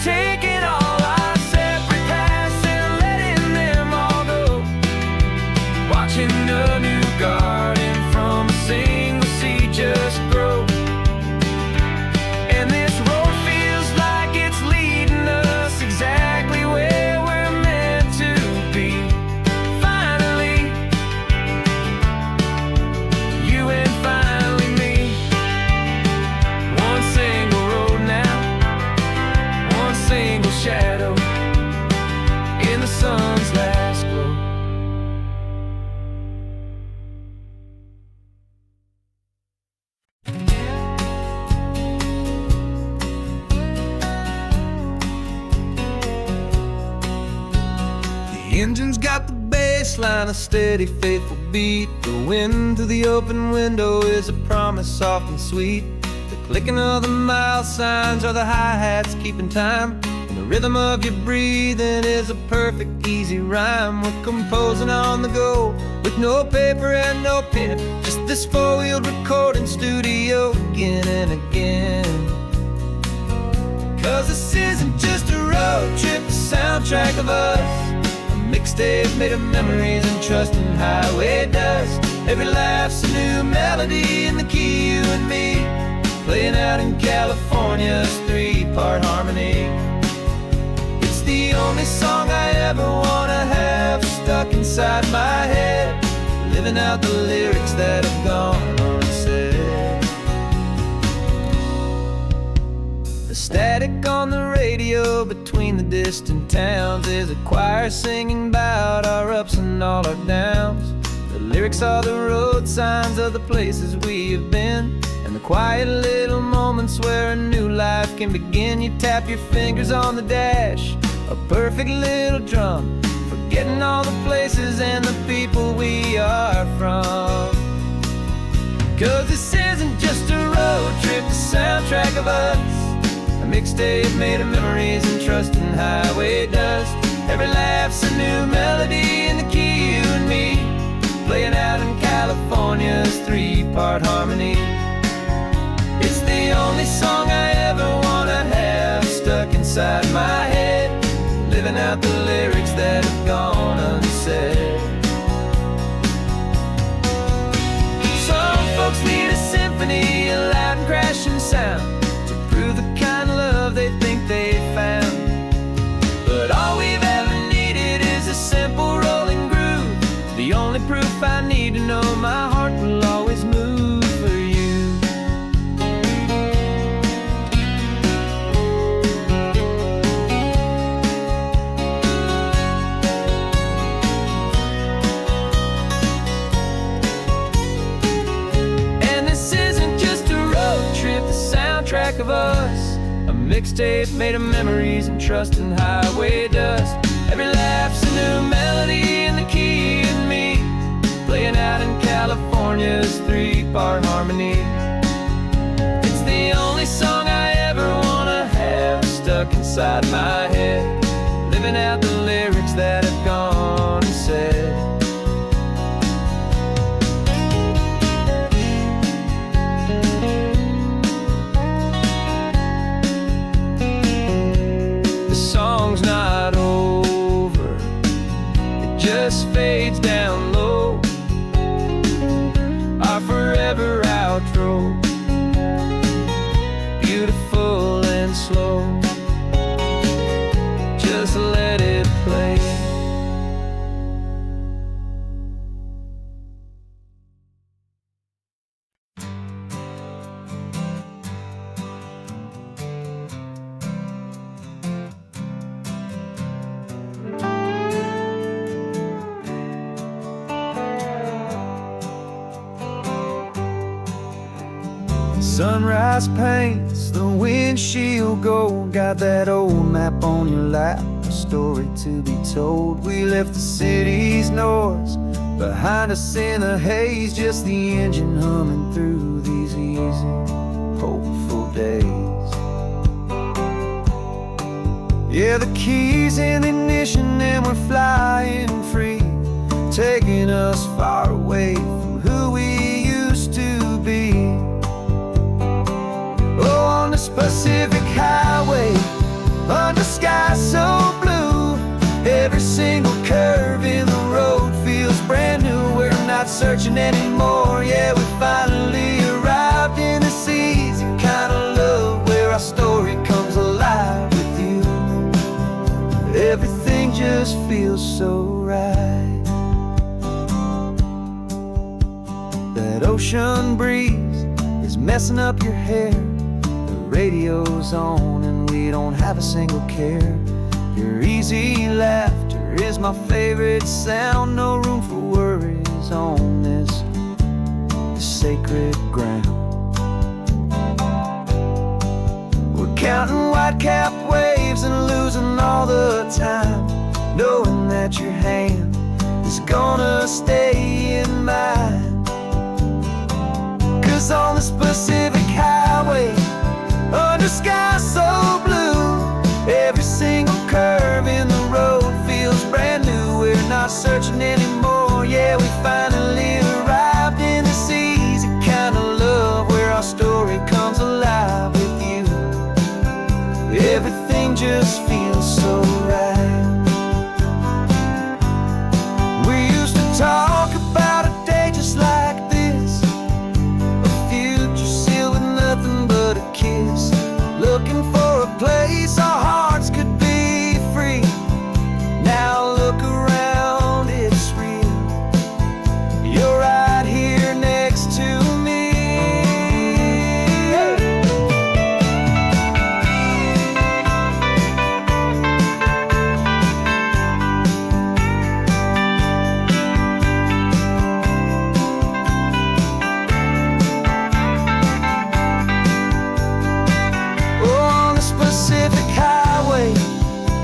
taking all our separate paths and letting them all go, watching a new garden from a single seed just grow. And this road feels like it's leading us exactly where we're meant to be. Finally, you and finally me. One single road now, one single shadow in the sun's last glow. The engine's got the bass bass line a steady, faithful beat. The wind through the open window is a promise soft and sweet. The clicking of the mile signs are the hi-hats keeping time. And the rhythm of your breathing is a perfect, easy rhyme. We're composing on the go with no paper and no pen, just this four-wheeled recording studio again and again. 'Cause this isn't just a road trip, the soundtrack of us. A mixtape made of memories and trust in highway dust. Every laugh's a new melody in the key, you and me, playing out in California's three-part harmony. It's the only song I ever wanna have stuck inside my head, living out the lyrics that have gone unsaid. The static on the radio between the distant towns is a choir singing about our ups and all our downs. The lyrics are the road signs of the places we have been, and the quiet little moments where a new life can begin. You tap your fingers on the dash, a perfect little drum, forgetting all the places and the people we are from. 'Cause this isn't just a road trip, the soundtrack of us. A mixtape made of memories and trust in highway dust. Every laugh's a new melody in the key, you and me, playing out in California's three-part harmony. It's the only song I ever wanna have stuck inside my head, living out the lyrics that have gone unsaid. Some folks need a symphony, a loud and crashing sound, to prove the kind of love they think they found. But all we've ever needed is a simple rolling groove, the only proof I need to know my heart will always move for you. And this isn't just a road trip, the soundtrack of us. A mixtape made of memories and trust in highway dust. Every laugh's a new melody in the key, and me, playing out in California's three-part harmony. It's the only song I ever wanna have stuck inside my head, living out the lyrics that have gone unsaid. The song's not over, it just fades down low, our forever outro, beautiful and slow. Just let it play. Sunrise paints the windshield gold. Got that old map on your lap, a story to be told. We left the city's noise behind us in the haze, just the engine humming through these easy, hopeful days. Yeah, the keys in the ignition and we're flying free, taking us far away from who we used to be. Oh, on this Pacific highway, under sky so blue, every single curve in the road feels brand new. We're not searching anymore, yeah, we finally arrived in this easy kind of love, where our story comes alive with you. Everything just feels so right. That ocean breeze is messing up your hair, radio's on and we don't have a single care. Your easy laughter is my favorite sound. No room for worries on this sacred ground. We're counting white-capped waves and losing all the time, knowing that your hand is gonna stay in mind. 'Cause on this Pacific highway, under sky so blue, every single curve in the road feels brand new. We're not searching anymore, yeah, we finally arrived in this easy kind of love, where our story comes alive with you. Everything just feels so right. We used to talk about a day just like this, a future sealed with nothing but a kiss, looking for a place our hearts could be free. Now look around, it's real. You're right here next to me. On this Pacific highway,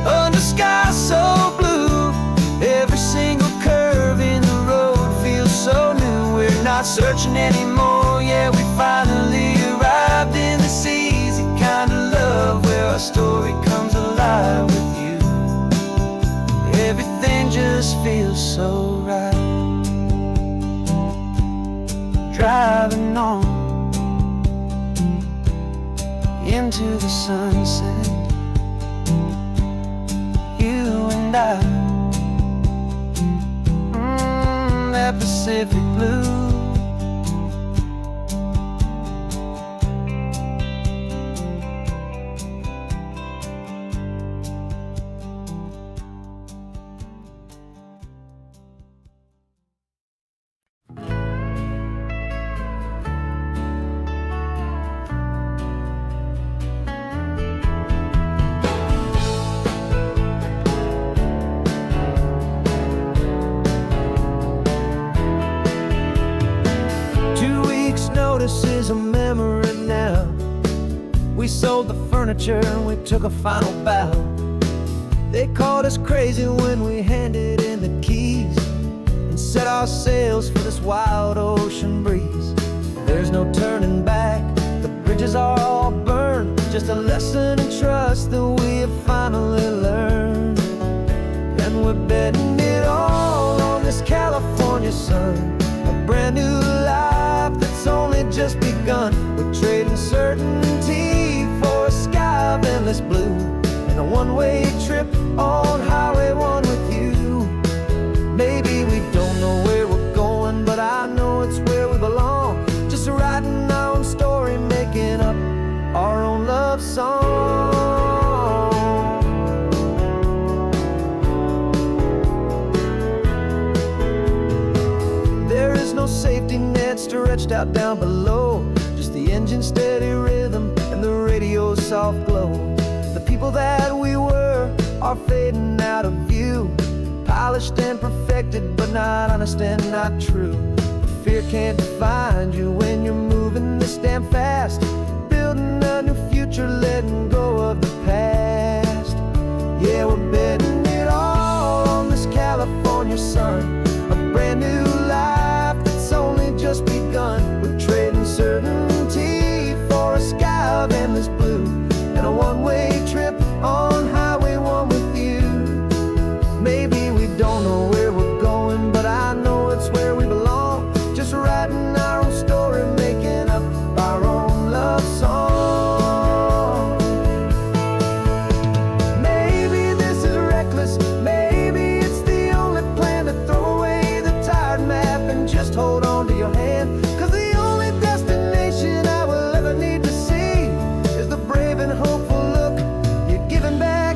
under sky so blue, every single curve in the road feels so new. We're not searching anymore, yeah, we finally arrived in this easy kind of love, where our story comes alive with you. Everything just feels so right. Driving on into the sunset, you and I, that Pacific blue. Notice is a memory now. We sold the furniture and we took a final bow. They called us crazy when we handed in the keys and set our sails for this wild ocean breeze. There's no turning back, the bridges are all burned, just a lesson in trust that we have finally learned. And we're betting it all on this California sun, a brand new life that's only just begun. We're trading certainty for a sky of endless blue, and a one-way trip on Highway 1 with you. Maybe we don't know where we're going, but I know it's where we belong. Just writing our own story, making up our own love song. There is no safety net stretched out down below, just the engine's steady rhythm and the radio's soft glow. The people that we were are fading out of view, polished and perfected, but not honest and not true. Fear can't define you when you're moving this damn fast, building a new future, letting go of the past. Yeah, we're betting it all on this California sun, a brand new life that's only just begun. We're trading certainty for a sky of endless blue, and a one-way trip on Highway 1 with you. Maybe we don't know where we're going, but I know it's where we belong. Just writing our own story, making up our own love song. Maybe this is reckless, maybe it's the only plan to throw away the tired map and just hold on to your hand. 'Cause the only destination I will ever need to see is the brave and hopeful look you're giving back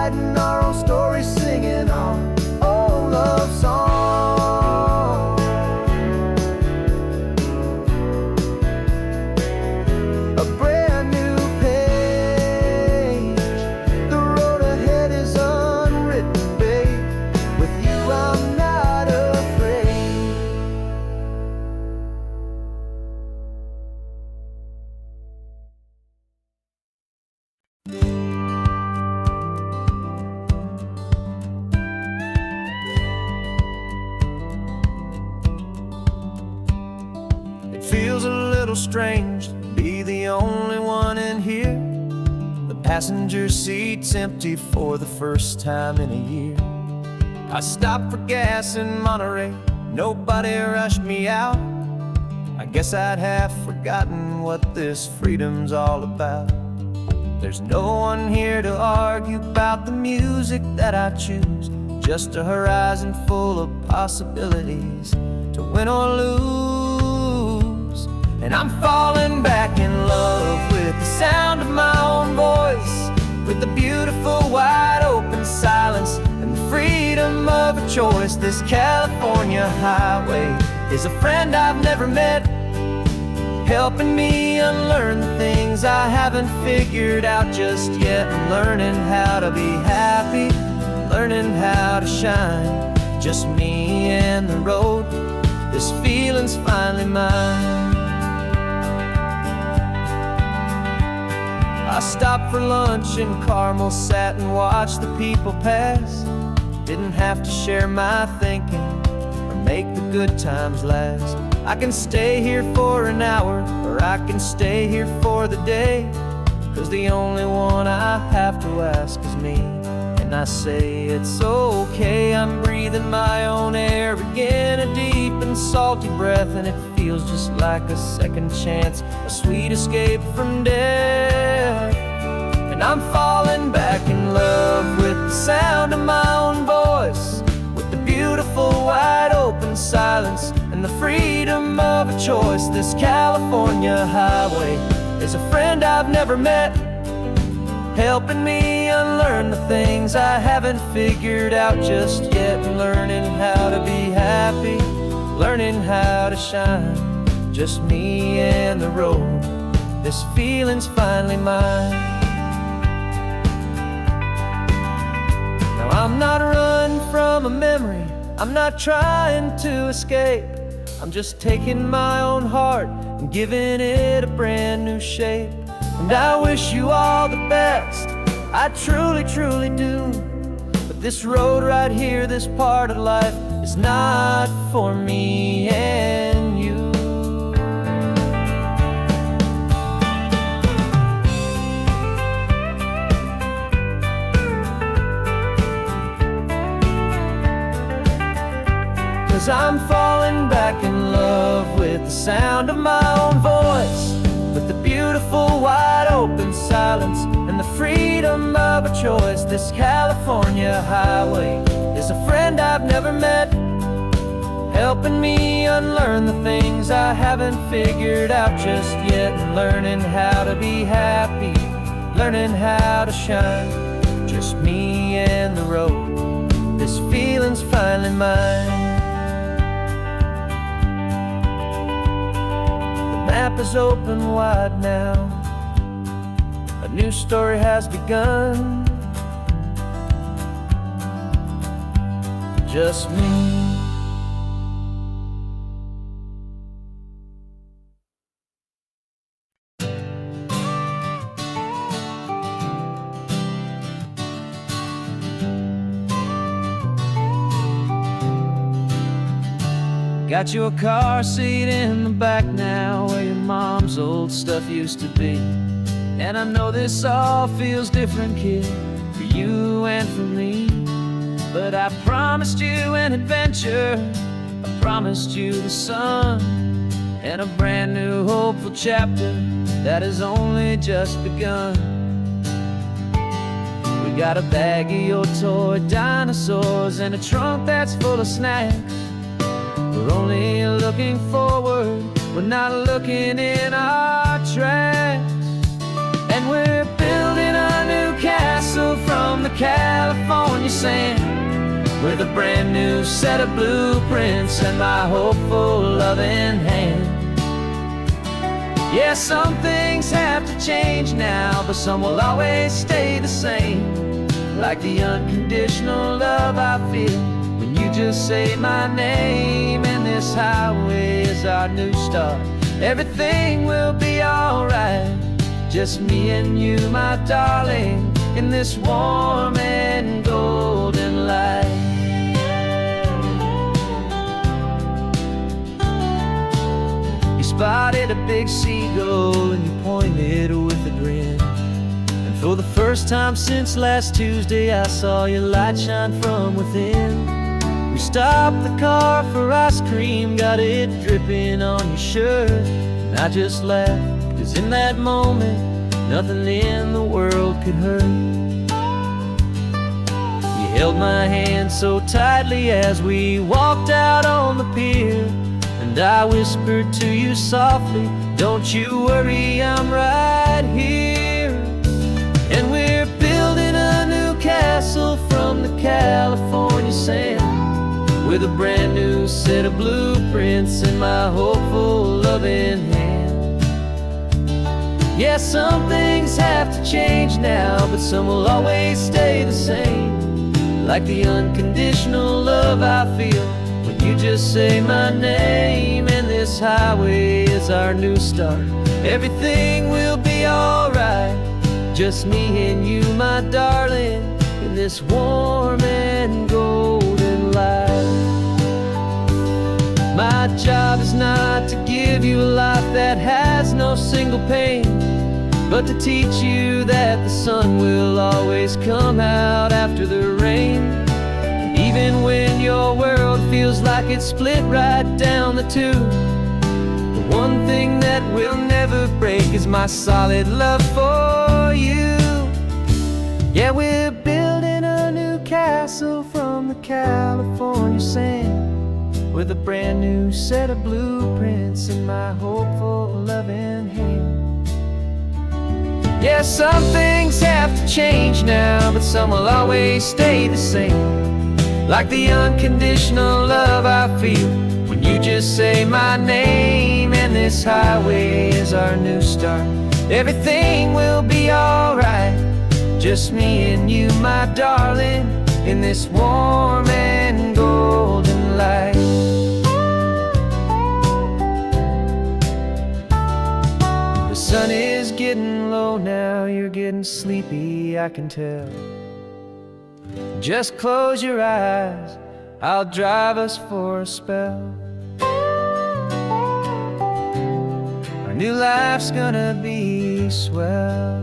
writing our own stories, singing our own love song. A brand new page, the road ahead is unwritten, babe. With you I'm not afraid. It feels a little strange to be the only one in here. The passenger seat's empty for the first time in a year. I stopped for gas in Monterey, nobody rushed me out. I guess I'd have forgotten what this freedom's all about. There's no one here to argue about the music that I choose, just a horizon full of possibilities to win or lose. And I'm falling back in love with the sound of my own voice, with the beautiful wide open silence and the freedom of a choice. This California highway is a friend I've never met, helping me unlearn the things I haven't figured out just yet. I'm learning how to be happy, learning how to shine, just me and the road. This feeling's finally mine. I stopped for lunch in Carmel, sat and watched the people pass. Didn't have to share my thinking or make the good times last. I can stay here for an hour, or I can stay here for the day, 'cause the only one I have to ask is me. And I say it's okay, I'm breathing my own air again, a deep and salty breath, and it feels just like a second chance, a sweet escape from death. And I'm falling back in love with the sound of my own voice, with the beautiful wide open silence and the freedom of a choice. This California highway is a friend I've never met, helping me unlearn the things I haven't figured out just yet. Learning how to be happy, learning how to shine, just me and the road. This feeling's finally mine. Now I'm not running from a memory, I'm not trying to escape. I'm just taking my own heart and giving it a brand new shape. And I wish you all the best, I truly, truly do. But this road right here, this part of life, is not for me and you. 'Cause I'm falling back in love with the sound of my own voice, with the beautiful wide open silence and the freedom of a choice. This California highway is a friend I've never met, helping me unlearn the things I haven't figured out just yet. And learning how to be happy, learning how to shine, just me and the road. This feeling's finally mine. The map is open wide now, a new story has begun. Just me. Got your car seat in the back now, where your mom's old stuff used to be. And I know this all feels different, kid, for you and for me. But I promised you an adventure, I promised you the sun, and a brand new hopeful chapter that has only just begun. We got a bag of your toy dinosaurs and a trunk that's full of snacks. We're only looking forward, we're not looking in our tracks. And we're building a new castle from the California sand, with a brand new set of blueprints and my hopeful loving hand. Yeah, some things have to change now, but some will always stay the same, like the unconditional love I feel when you just say my name. And this highway is our new start. Everything will be alright, just me and you, my darling, in this warm and golden light. You spotted a big seagull and you pointed with a grin. And for the first time since last Tuesday, I saw your light shine from within. We stopped the car for ice cream, got it dripping on your shirt. And I just laughed, 'cause in that moment, nothing in the world could hurt. You held my hand so tightly as we walked out on the pier, and I whispered to you softly, don't you worry, I'm right here. And we're building a new castle from the California sand, with a brand new set of blueprints in my hopeful loving hand. Yeah, some things have to change now, but some will always stay the same, like the unconditional love I feel when you just say my name. And this highway is our new start. Everything will be alright, just me and you, my darling, in this warm and golden light. My job is not to give you a life that has no single pain, but to teach you that the sun will always come out after the rain. And even when your world feels like it's split right down the two, the one thing that will never break is my solid love for you. Yeah, we're building a new castle from the California sand, with a brand new set of blueprints in my hopeful loving hand. Yeah, some things have to change now, but some will always stay the same, like the unconditional love I feel when you just say my name. And this highway is our new start. Everything will be alright, just me and you, my darling, in this warm and golden light. The sun is getting low now, you're getting sleepy, I can tell. Just close your eyes, I'll drive us for a spell. Our new life's gonna be swell.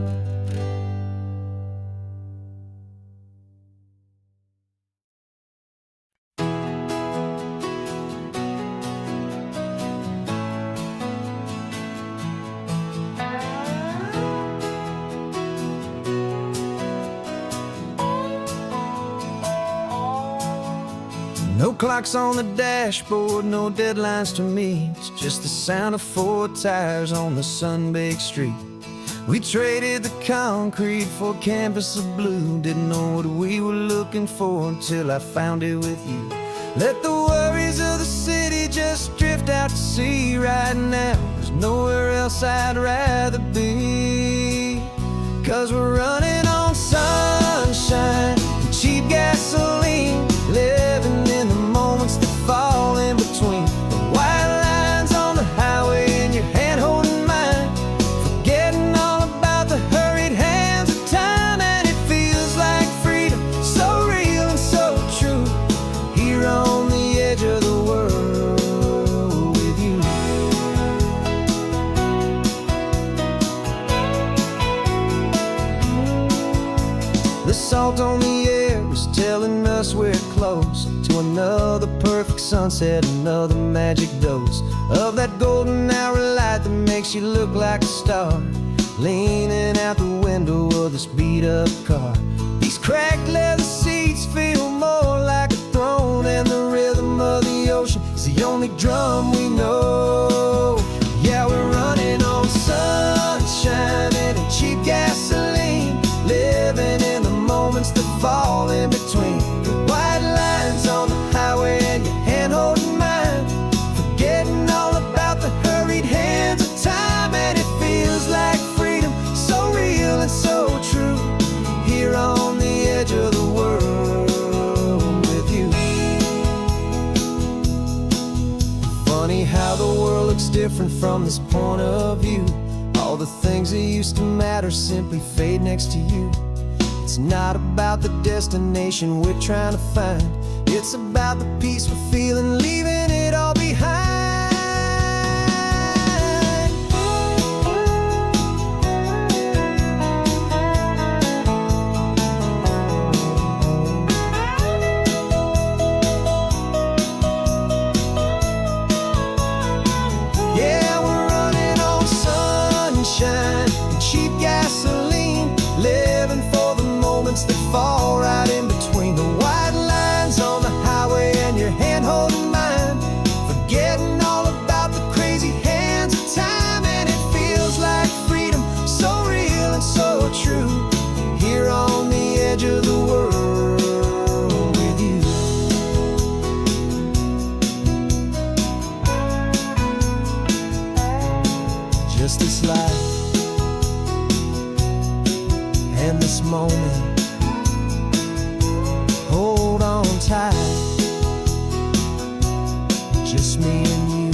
No clocks on the dashboard, no deadlines to meet, just the sound of 4 tires on the sun-baked street. We traded the concrete for a canvas of blue, didn't know what we were looking for until I found it with you. Let the worries of the city just drift out to sea right now. There's nowhere else I'd rather be, 'cause we're running on sunshine and cheap gasoline, living in the moments that fall in between the white lines on the highway and your hand holding mine, forgetting all about the hurried hands of time. And it feels like freedom, so real and so true, here on the edge of the world with you. The salt on the air is telling us we're close to another perfect sunset, another magic dose of that golden hour light that makes you look like a star, leaning out the window of this beat-up car. These cracked leather seats feel more like a throne, and the rhythm of the ocean is the only drum we know. Yeah, we're running on sunshine and cheap gasoline, living in the moments that fall different from this point of view. All the things that used to matter simply fade next to you. It's not about the destination we're trying to find. It's about the peace we're feeling, leaving it all behind. Yeah, we're running on sunshine and cheap gasoline, living for the moments that fall right in between the white lines on the highway and your hand holding mine, forgetting all about the crazy hands of time. And it feels like freedom, so real and so true, here on the edge of the world with you. Just this life and this moment, hold on tight, just me and you.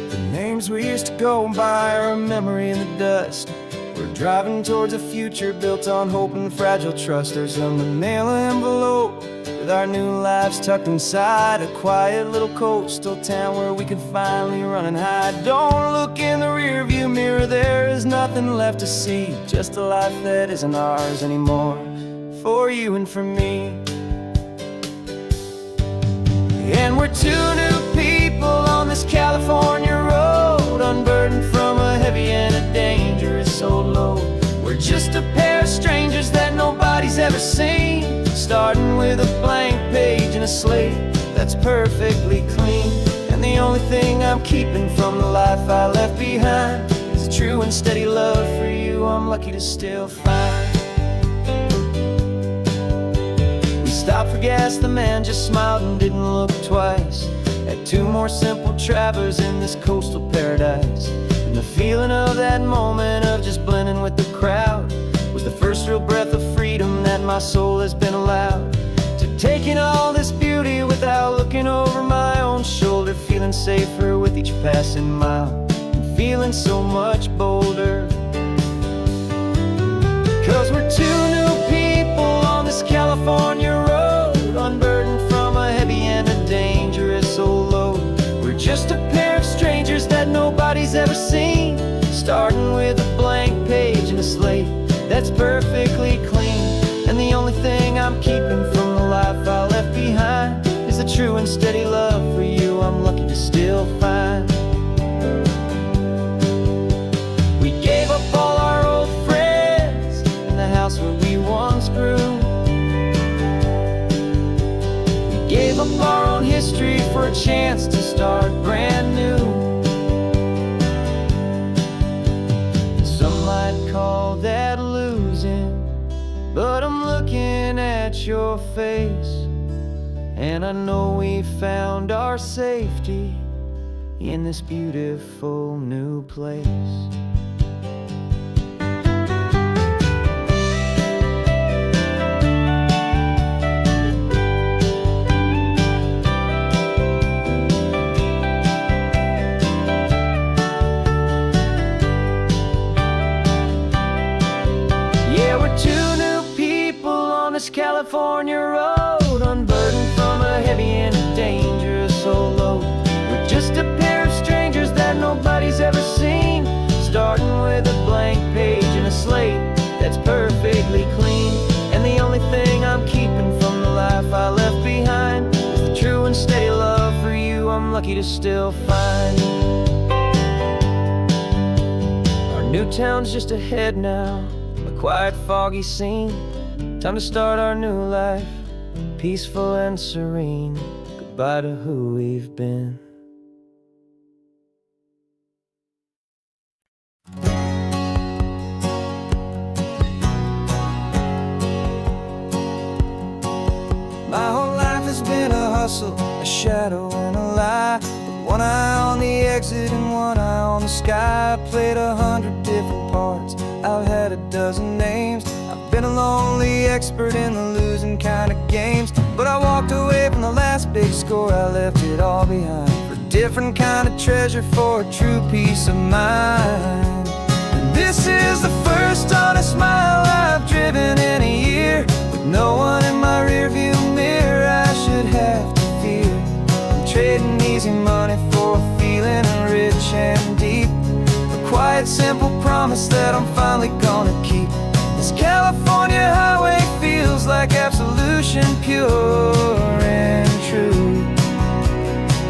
The names we used to go by are a memory in the dust. We're driving towards a future built on hope and fragile trust. There's a manila envelope with our new lives tucked inside, a quiet little coastal town where we can finally run and hide. Don't look in the rearview mirror, there is nothing left to see, just a life that isn't ours anymore, for you and for me. And we're two new people on this California road, unburdened from a heavy and a dangerous old load. We're just a pair of strangers that nobody's ever seen, starting with a blank page and a slate that's perfectly clean. And the only thing I'm keeping from the life I left behind is a true and steady love for you I'm lucky to still find. We stopped for gas, the man just smiled and didn't look twice at two more simple travelers in this coastal paradise. And the feeling of that moment of just blending with the crowd was the first real breath of freedom that my soul has been allowed to take in all this beauty without looking over my own shoulder, feeling safer with each passing mile and feeling so much bolder. Cause we're two new people on this California road, unburdened from a heavy and a dangerous old load. We're just a pair of strangers that nobody's ever seen, starting with a blank page and a slate that's perfectly clean. And the only thing I'm keeping from the life I left behind is a true and steady love for you I'm lucky to still find. We gave up all our old friends and the house where we once grew. We gave up our own history for a chance to start brand new. Some might call that losing, but I'm looking at your face, and I know we found our safety in this beautiful new place. Yeah, we're two new people on this California road, unburdened from a heavy and a dangerous old load. We're just a pair of strangers that nobody's ever seen, starting with a blank page and a slate that's perfectly clean. And the only thing I'm keeping from the life I left behind is the true and steady love for you I'm lucky to still find. Our new town's just ahead now, a quiet, foggy scene. Time to start our new life, peaceful and serene. Goodbye to who we've been. My whole life has been a hustle, a shadow and a lie. With one eye on the exit and one eye on the sky. I played 100 different parts, I've had a dozen names. I've been a lonely expert in the losing kind of games. But I walked away from the last big score, I left it all behind for a different kind of treasure, for a true peace of mind. And this is the first honest mile I've driven in a year, with no one in my rearview mirror I should have to fear. I'm trading easy money for a feeling rich and deep, a quiet simple promise that I'm finally gonna keep. This California highway feels like absolution, pure and true.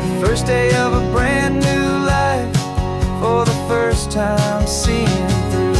The first day of a brand new life, for the first time seeing through.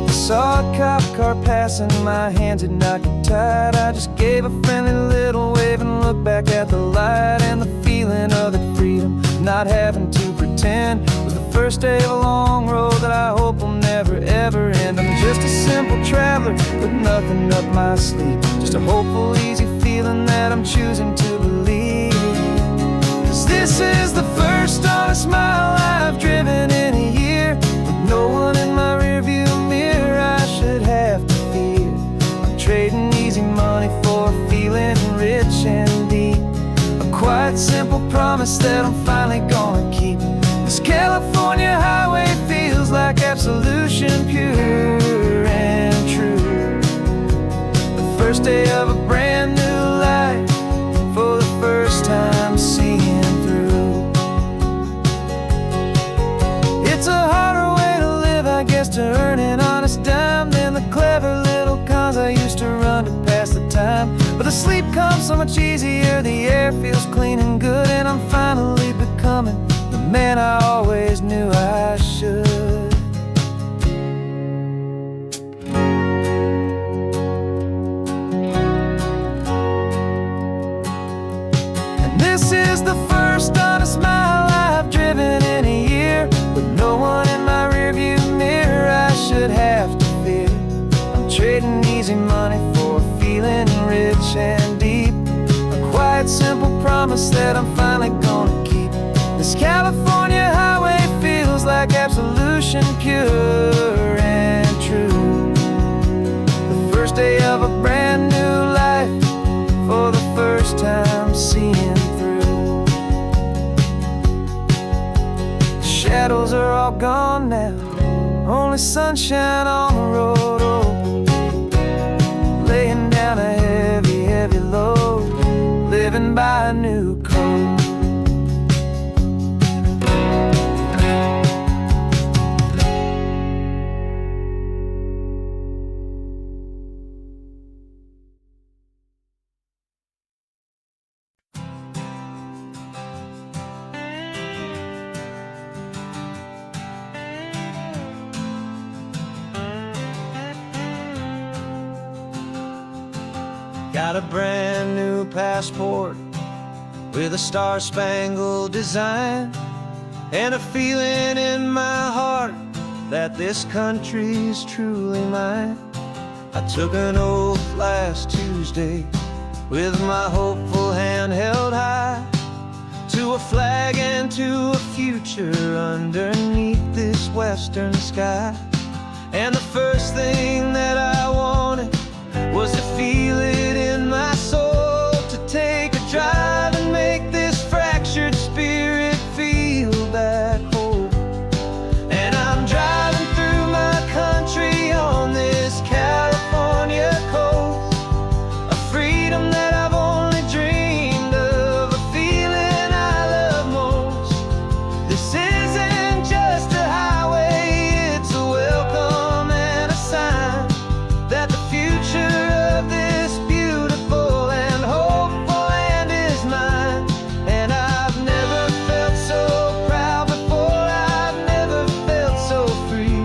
I saw a cop car passing, my hands had not got tied. I just gave a friendly little wave and looked back at the light. And the feeling of the freedom, not having to pretend, was the first day of a long road that I hope will never ever end. I'm just a simple traveler with nothing up my sleeve, just a hopeful easy feeling that I'm choosing to believe. 'Cause this is the first honest mile I've driven in a year, with no one in my rearview mirror I should have to fear. I'm trading easy money for a feeling rich and deep, a quiet simple promise that I'm finally gonna keep. This California highway feels like absolution, pure and true. The first day of a brand new life, for the first time seeing through. It's a harder way to live, I guess, to earn an honest dime than the clever little cons I used to run to pass the time. But the sleep comes so much easier, the air feels clean and good, and I'm finally becoming the man I always knew I should. And this is the first honest mile I've driven in a year, with no one in my rearview mirror I should have to fear. I'm trading easy money for a feeling rich and deep, a quiet simple promise that I'm finally gonna keep. This California highway feels like absolution, pure and true. The first day of a brand new life, for the first time seeing through. The shadows are all gone now, only sunshine on the road. Oh, laying down a heavy, heavy load, living by a new code. Got a brand new passport with a star-spangled design, and a feeling in my heart that this country's truly mine. I took an oath last Tuesday with my hopeful hand held high, to a flag and to a future underneath this western sky. And the first thing that I wanted was to feel it in my soul, to take a drive and make this fractured spirit feel back home. And I'm driving through my country on this California coast, a freedom that I've only dreamed of, a feeling I love most. This isn't just a highway, it's a welcome and a sign that the future of this beautiful and hopeful land is mine. And I've never felt so proud before, I've never felt so free,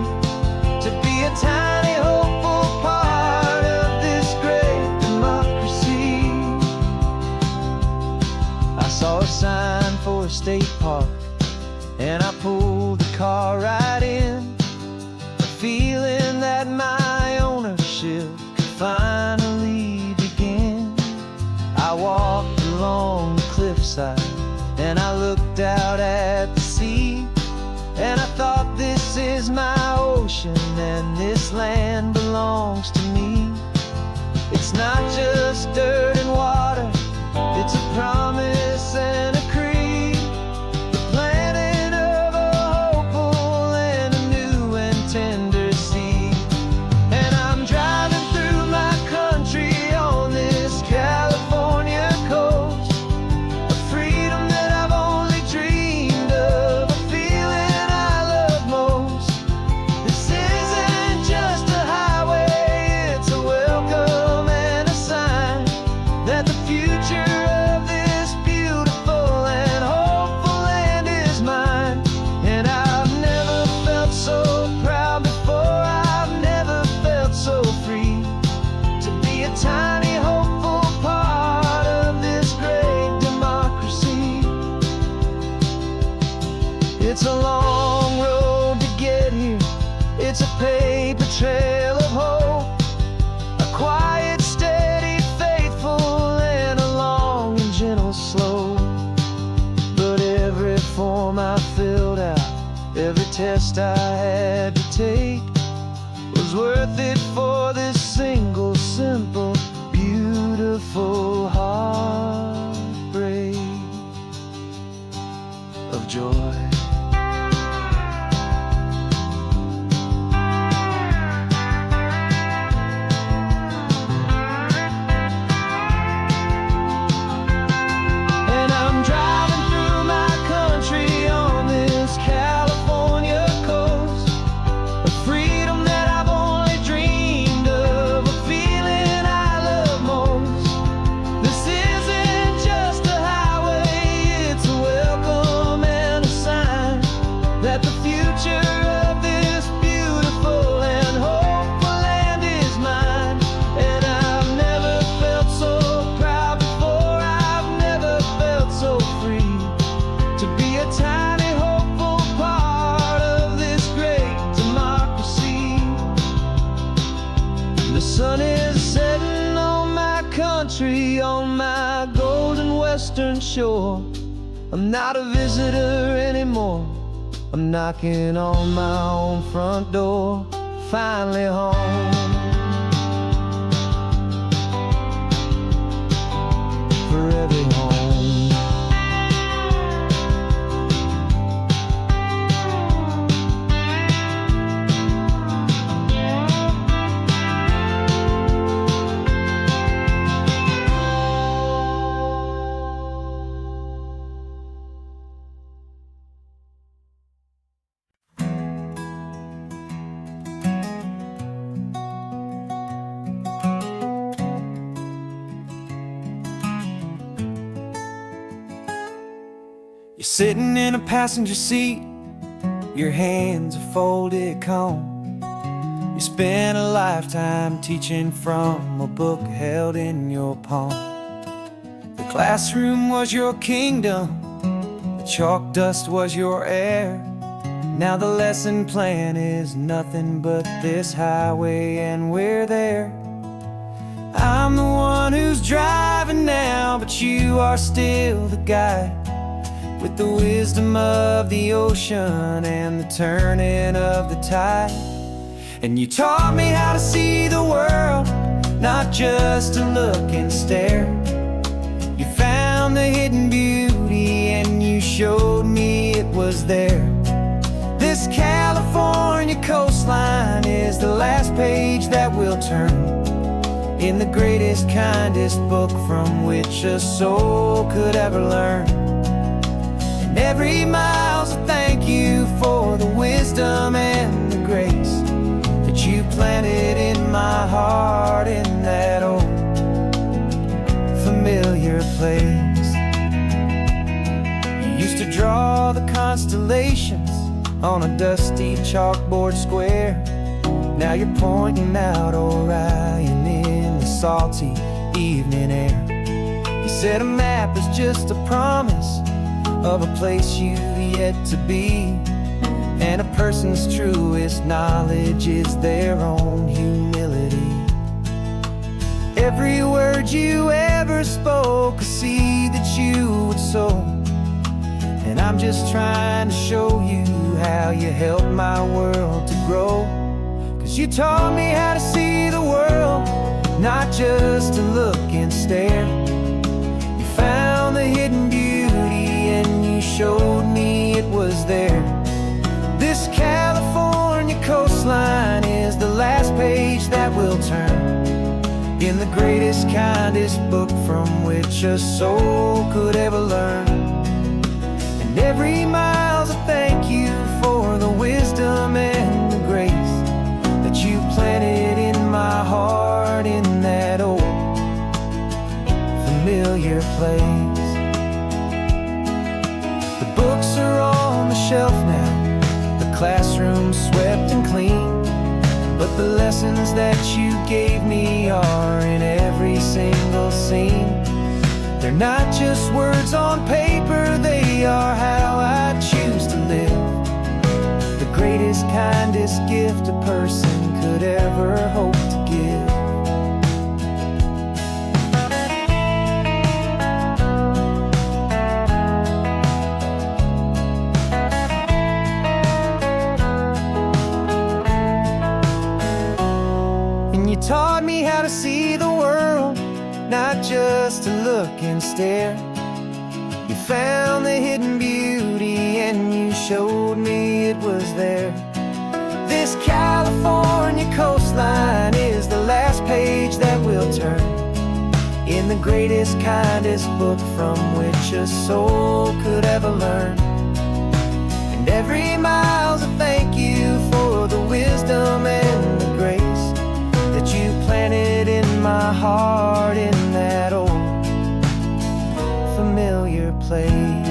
to be a tiny hopeful part of this great democracy. I saw a sign for a state park, and I pulled the car right in, a feeling that my ownership looked out at the sea, and I thought, this is my ocean, and this land belongs to me. It's not just dirt and water, it's a promise and a creed, the planting of a hopeful and a new and tender seed. And I'm driving through my country on this California coast, a freedom that I've only dreamed of, a feeling I love most. This isn't just a highway, it's a welcome and a sign that the future of this beautiful and hopeful land is mine. And I've never felt so proud before, I've never felt so free to be a tiny hopeful part of this great democracy. It's a long road to get here, it's a paper trail of hope, a quiet, steady, faithful, and a long and gentle slope. But every form I filled out, every test I had to take, was worth it for this single, simple, beautiful heartbreak of joy. And I'm driving through my country on this California coast, a freedom that I've only dreamed of, a feeling I love most. This isn't just a highway, it's a welcome and a sign that the future of this beautiful and hopeful land is mine. And I've never felt so proud before, I've never felt so free to be a tiny hopeful part of this great democracy. The sun is setting on my country, on my golden western shore. I'm not a visitor anymore, I'm knocking on my own front door, finally home. Forever home. You're sitting in a passenger seat, your hands are folded calm. You spent a lifetime teaching from a book held in your palm. The classroom was your kingdom, the chalk dust was your air. Now the lesson plan is nothing but this highway, and we're there. I'm the one who's driving now, but you are still the guide, with the wisdom of the ocean and the turning of the tide. And you taught me how to see the world, not just to look and stare. You found the hidden beauty and you showed me it was there. This California coastline is the last page that we'll turn in the greatest, kindest book from which a soul could ever learn. And every mile's a thank you for the wisdom and the grace that you planted in my heart in that old familiar place. You used to draw the constellations on a dusty chalkboard square. Now you're pointing out Orion in the salty evening air. You said a map is just a promise of a place you've yet to be, and a person's truest knowledge is their own humility. Every word you ever spoke, a seed that you would sow, I'm just trying to show you how you helped my world to grow. 'Cause you taught me how to see the world, not just to look and stare. You found the hidden beauty and you showed me it was there. This California coastline is the last page that we'll turn in the greatest, kindest book from which a soul could ever learn. And every mile's a thank you for the wisdom and the grace that you planted in my heart in that old familiar place. The books are on the shelf now, the classroom swept and clean, but the lessons that you gave me are in every single scene. They're not just words on paper, they are how I choose to live. The greatest, kindest gift a person could ever hope to give. You taught me how to see the world, not just to look and stare. You found the hidden beauty and you showed me it was there. This California coastline is the last page that we'll turn in the greatest, kindest book from which a soul could ever learn. And every mile's a thank you for the wisdom and the grace that you planted in my heart in that old familiar place.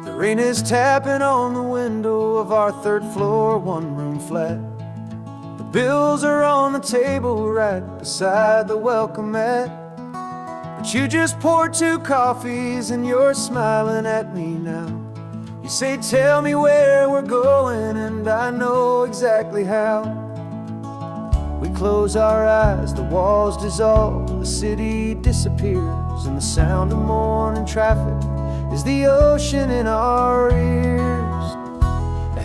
The rain is tapping on the window of our third floor, one-room flat. The bills are on the table right beside the welcome mat. But you just poured 2 coffees and you're smiling at me now. You say, tell me where we're going, and I know exactly how. We close our eyes, the walls dissolve, the city disappears, and the sound of morning traffic is the ocean in our ears.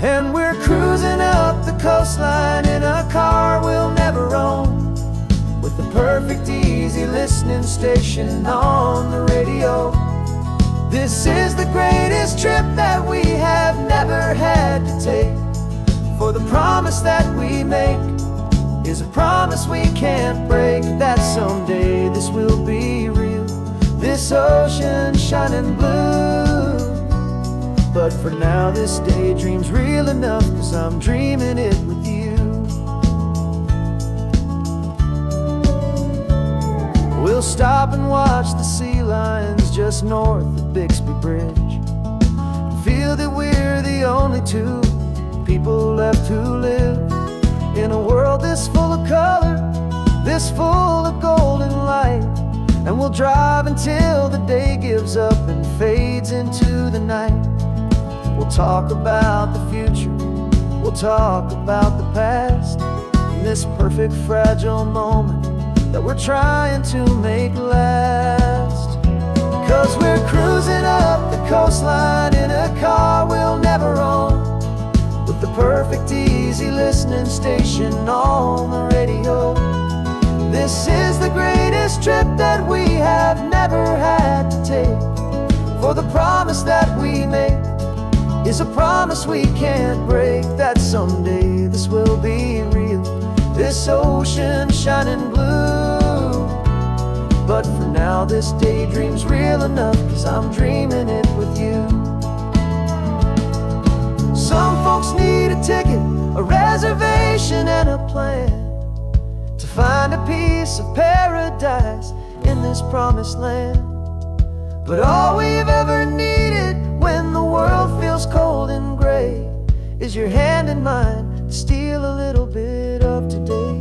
And we're cruising up the coastline in a car we'll never own, with the perfect easy listening station on the radio. This is the greatest trip that we have never had to take, for the promise that we make is a promise we can't break, that someday this will be real, this ocean shining blue. But for now this daydream's real enough, 'cause I'm dreaming it with you. We'll stop and watch the sea lions just north of Bixby Bridge, and feel that we're the only 2 people left who live in a world this full of color, this full of golden light. And we'll drive until the day gives up and fades into the night. We'll talk about the future, we'll talk about the past, in this perfect fragile moment that we're trying to make last. 'Cause we're cruising up the coastline in a car we'll never own, with the perfect easy listening station on the radio. This is the greatest trip that we have never had to take, for the promise that we make is a promise we can't break, that someday this will be real, this ocean shining blue. But for now this daydream's real enough, 'cause I'm dreaming it with you. Some folks need a ticket, a reservation and a plan to find a piece of paradise in this promised land. But all we've ever needed when the world feels cold and gray is your hand in mine to steal a little bit of today.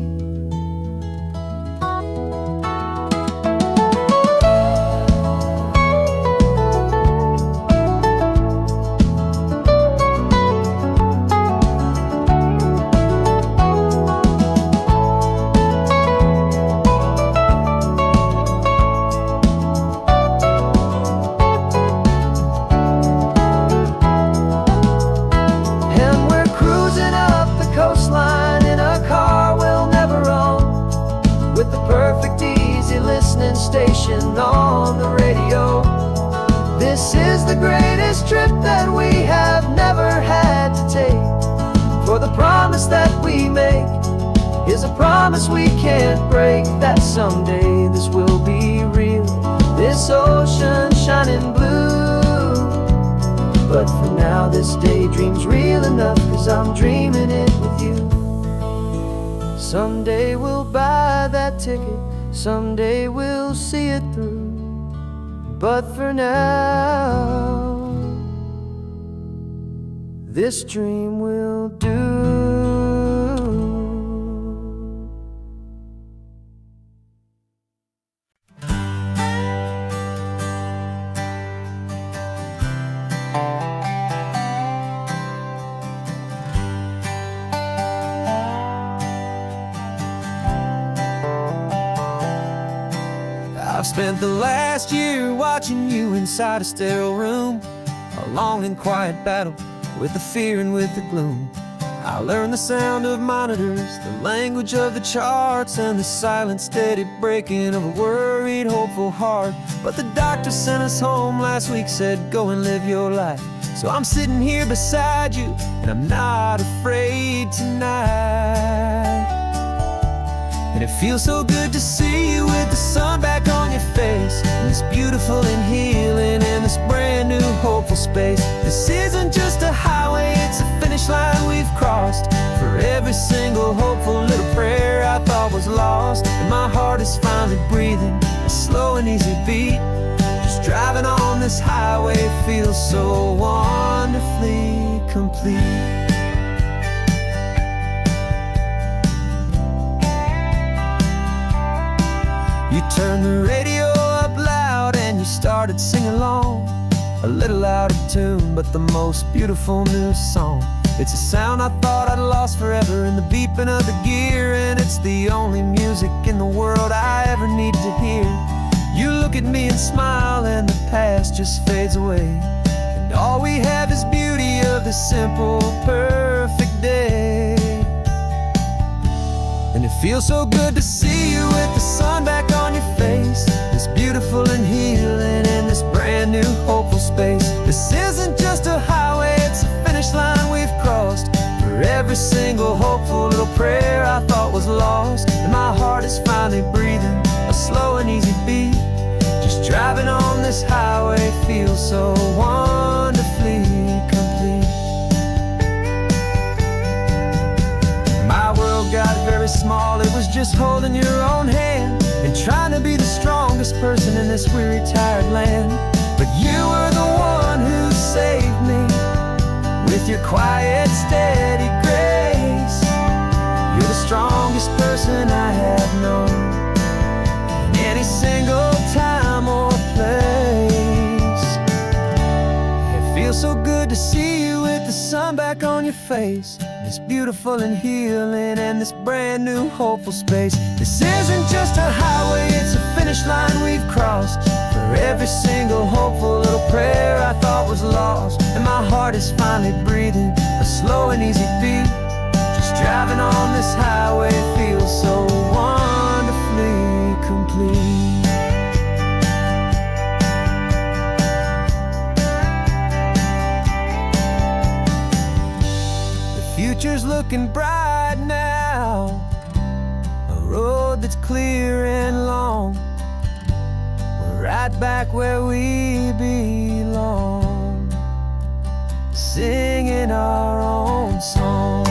station on the radio. This is the greatest trip that we have never had to take. For the promise that we make is a promise we can't break, that someday this will be real, this ocean shining blue. But for now this daydream's real enough, 'cause I'm dreaming it with you. Someday we'll buy that ticket, someday we'll see it through. But for now, this dream will do. I've spent the last year watching you inside a sterile room, a long and quiet battle with the fear and with the gloom. I learned the sound of monitors, the language of the charts, and the silent steady breaking of a worried, hopeful heart. But the doctor sent us home last week, said go and live your life. So I'm sitting here beside you, and I'm not afraid tonight. And it feels so good to see you with the sun back on your face, and this beautiful and healing in this brand new hopeful space. This isn't just a highway, it's a finish line we've crossed. For every single hopeful little prayer I thought was lost, and my heart is finally breathing a slow and easy beat. Just driving on this highway feels so wonderfully complete. You turned the radio up loud and you started singing along, a little out of tune, but the most beautiful new song. It's a sound I thought I'd lost forever in the beeping of the gear, and it's the only music in the world I ever need to hear. You look at me and smile, and the past just fades away, and all we have is beauty of this simple, perfect day. And it feels so good to see you with the sun back on your face, this beautiful and healing in this brand new hopeful space. This isn't just a highway, it's a finish line we've crossed. For every single hopeful little prayer I thought was lost, and my heart is finally breathing a slow and easy beat. Just driving on this highway feels so wonderfully complete. My world got very small, it was just holding your own hand and trying to be the strongest person in this weary, tired land. But you were the one who saved me with your quiet, steady grace. You're the strongest person I have known in any single time or place. It feels so good to see you with the sun back on your face, this beautiful and healing and this brand new hopeful space. This isn't just a highway, it's a finish line we've crossed. For every single hopeful little prayer I thought was lost, and my heart is finally breathing a slow and easy beat. Just driving on this highway feels so wonderfully complete. Future's looking bright now, a road that's clear and long. We're right back where we belong, singing our own song.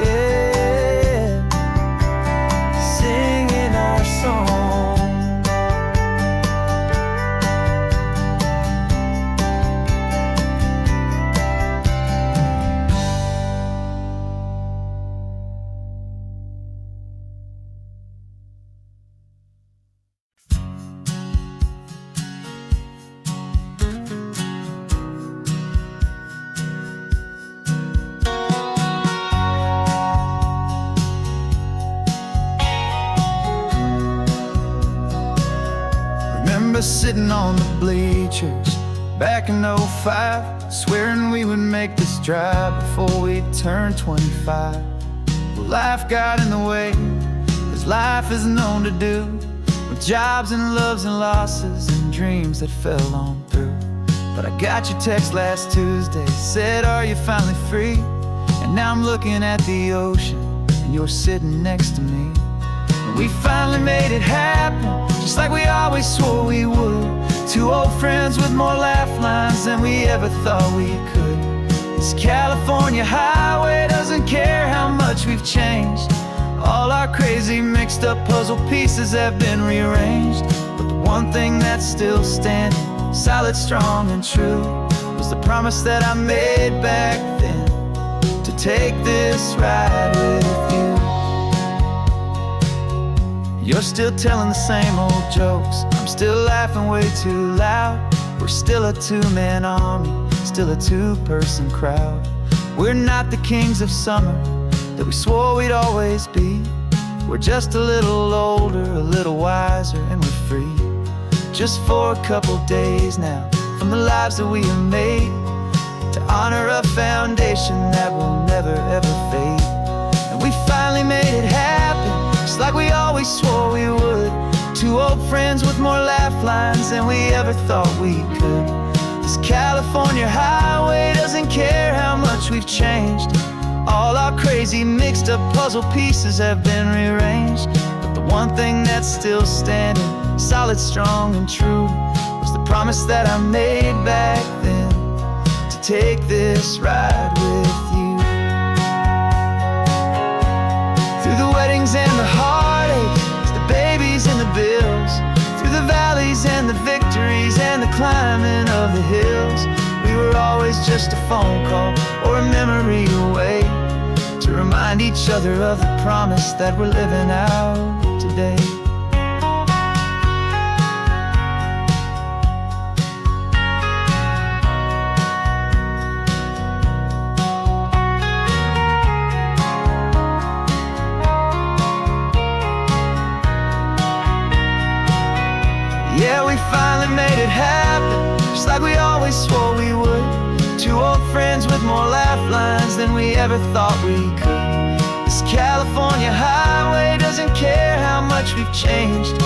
Yeah, singing our song. Sitting on the bleachers back in '05, swearing we would make this drive before we turned 25. Well, life got in the way, as life is known to do. jobs and loves and losses and dreams that fell on through. But I got your text last Tuesday, said, are you finally free? And now I'm looking at the ocean, and you're sitting next to me. And we finally made it happen, just like we always swore we would. Two old friends with more laugh lines than we ever thought we could. This California highway doesn't care how much we've changed. All our crazy mixed up puzzle pieces have been rearranged. But the one thing that's still standing, solid, strong and true, was the promise that I made back then, to take this ride with you. You're still telling the same old jokes, I'm still laughing way too loud. We're still a two-man army, still a two-person crowd. We're not the kings of summer that we swore we'd always be. We're just a little older, a little wiser, and we're free. Just for a couple days now, from the lives that we have made, to honor a foundation that will never ever fade. And we finally made it happen, just like we always swore we would. Two old friends with more laugh lines than we ever thought we could. This California highway doesn't care how much we've changed. All our crazy mixed up puzzle pieces have been rearranged. But the one thing that's still standing, solid, strong and true, was the promise that I made back then, to take this ride with you. Through the weddings and the heartaches, the babies and the bills, through the valleys and the victories and the climbing of the hills, we were always just a phone call or a memory away, to remind each other of the promise that we're living out today. Yeah, we finally made it happen, just like we always swore we would. Two old friends with more laugh lines than we ever thought we could. This California highway doesn't care how much we've changed.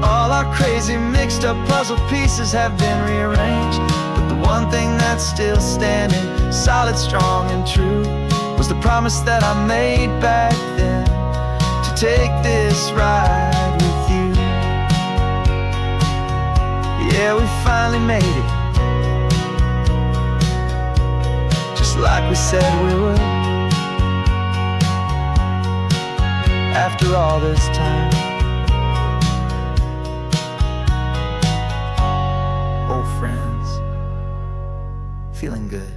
All our crazy mixed up puzzle pieces have been rearranged. But the one thing that's still standing, solid, strong and true, was the promise that I made back then, to take this ride with you. Yeah, we finally made it, just like we said we would. After all this time, old friends, feeling good.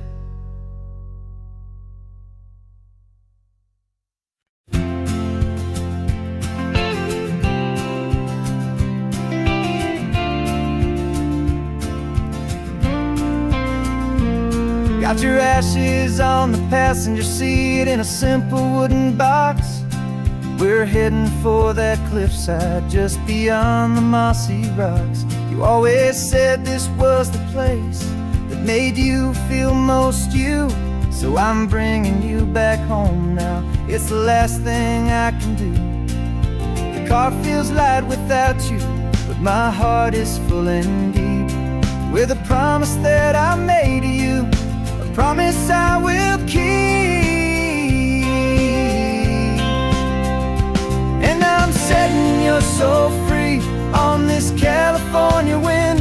Got your ashes on the passenger seat in a simple wooden box. We're heading for that cliffside just beyond the mossy rocks. You always said this was the place that made you feel most you. So I'm bringing you back home now, it's the last thing I can do. The car feels light without you, but my heart is full and deep with a promise that I made to you, a promise I will keep. And I'm setting you so free on this California wind,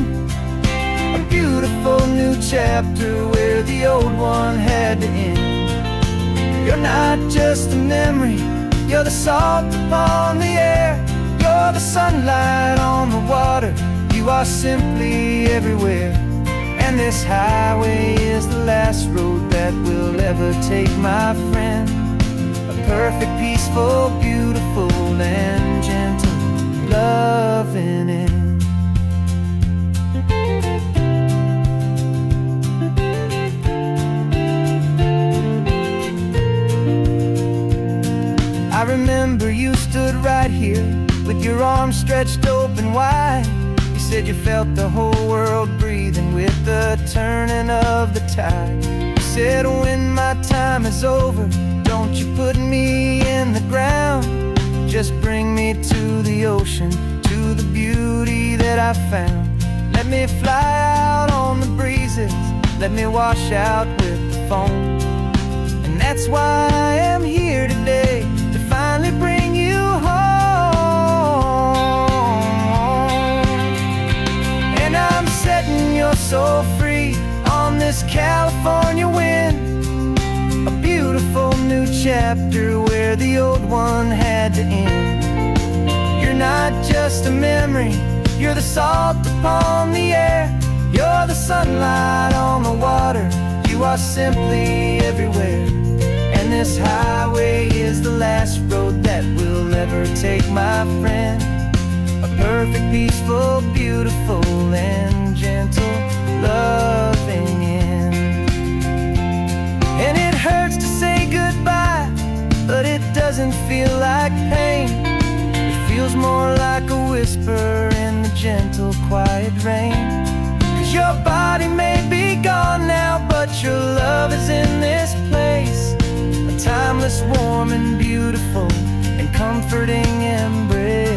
a beautiful new chapter where the old one had to end. You're not just a memory, you're the salt upon the air, you're the sunlight on the water, you are simply everywhere. And this highway is the last road that we'll ever take, my friend. A perfect, peaceful, beautiful, and gentle, loving end. I remember you stood right here with your arms stretched open wide. You said you felt the whole world breathing with the turning of the tide. You said, when my time is over, don't you put me in the ground, just bring me to the ocean, to the beauty beauty that I found. Let me fly out on the breezes, let me wash out with the foam. And that's why I am here today, to finally bring you home. And I'm setting your soul free on this California wind, a beautiful new chapter where the old one had to end. You're not just a memory, you're the salt upon the air, you're the sunlight on the water, you are simply everywhere. And this highway is the last road that we'll ever take, my friend. A perfect, peaceful, beautiful, and gentle, loving end. And it hurts to say goodbye, but it doesn't feel like pain. It feels more like a whisper in the gentle, quiet rain. 'Cause your body may be gone now, but your love is in this place, a timeless, warm, and beautiful, and comforting embrace.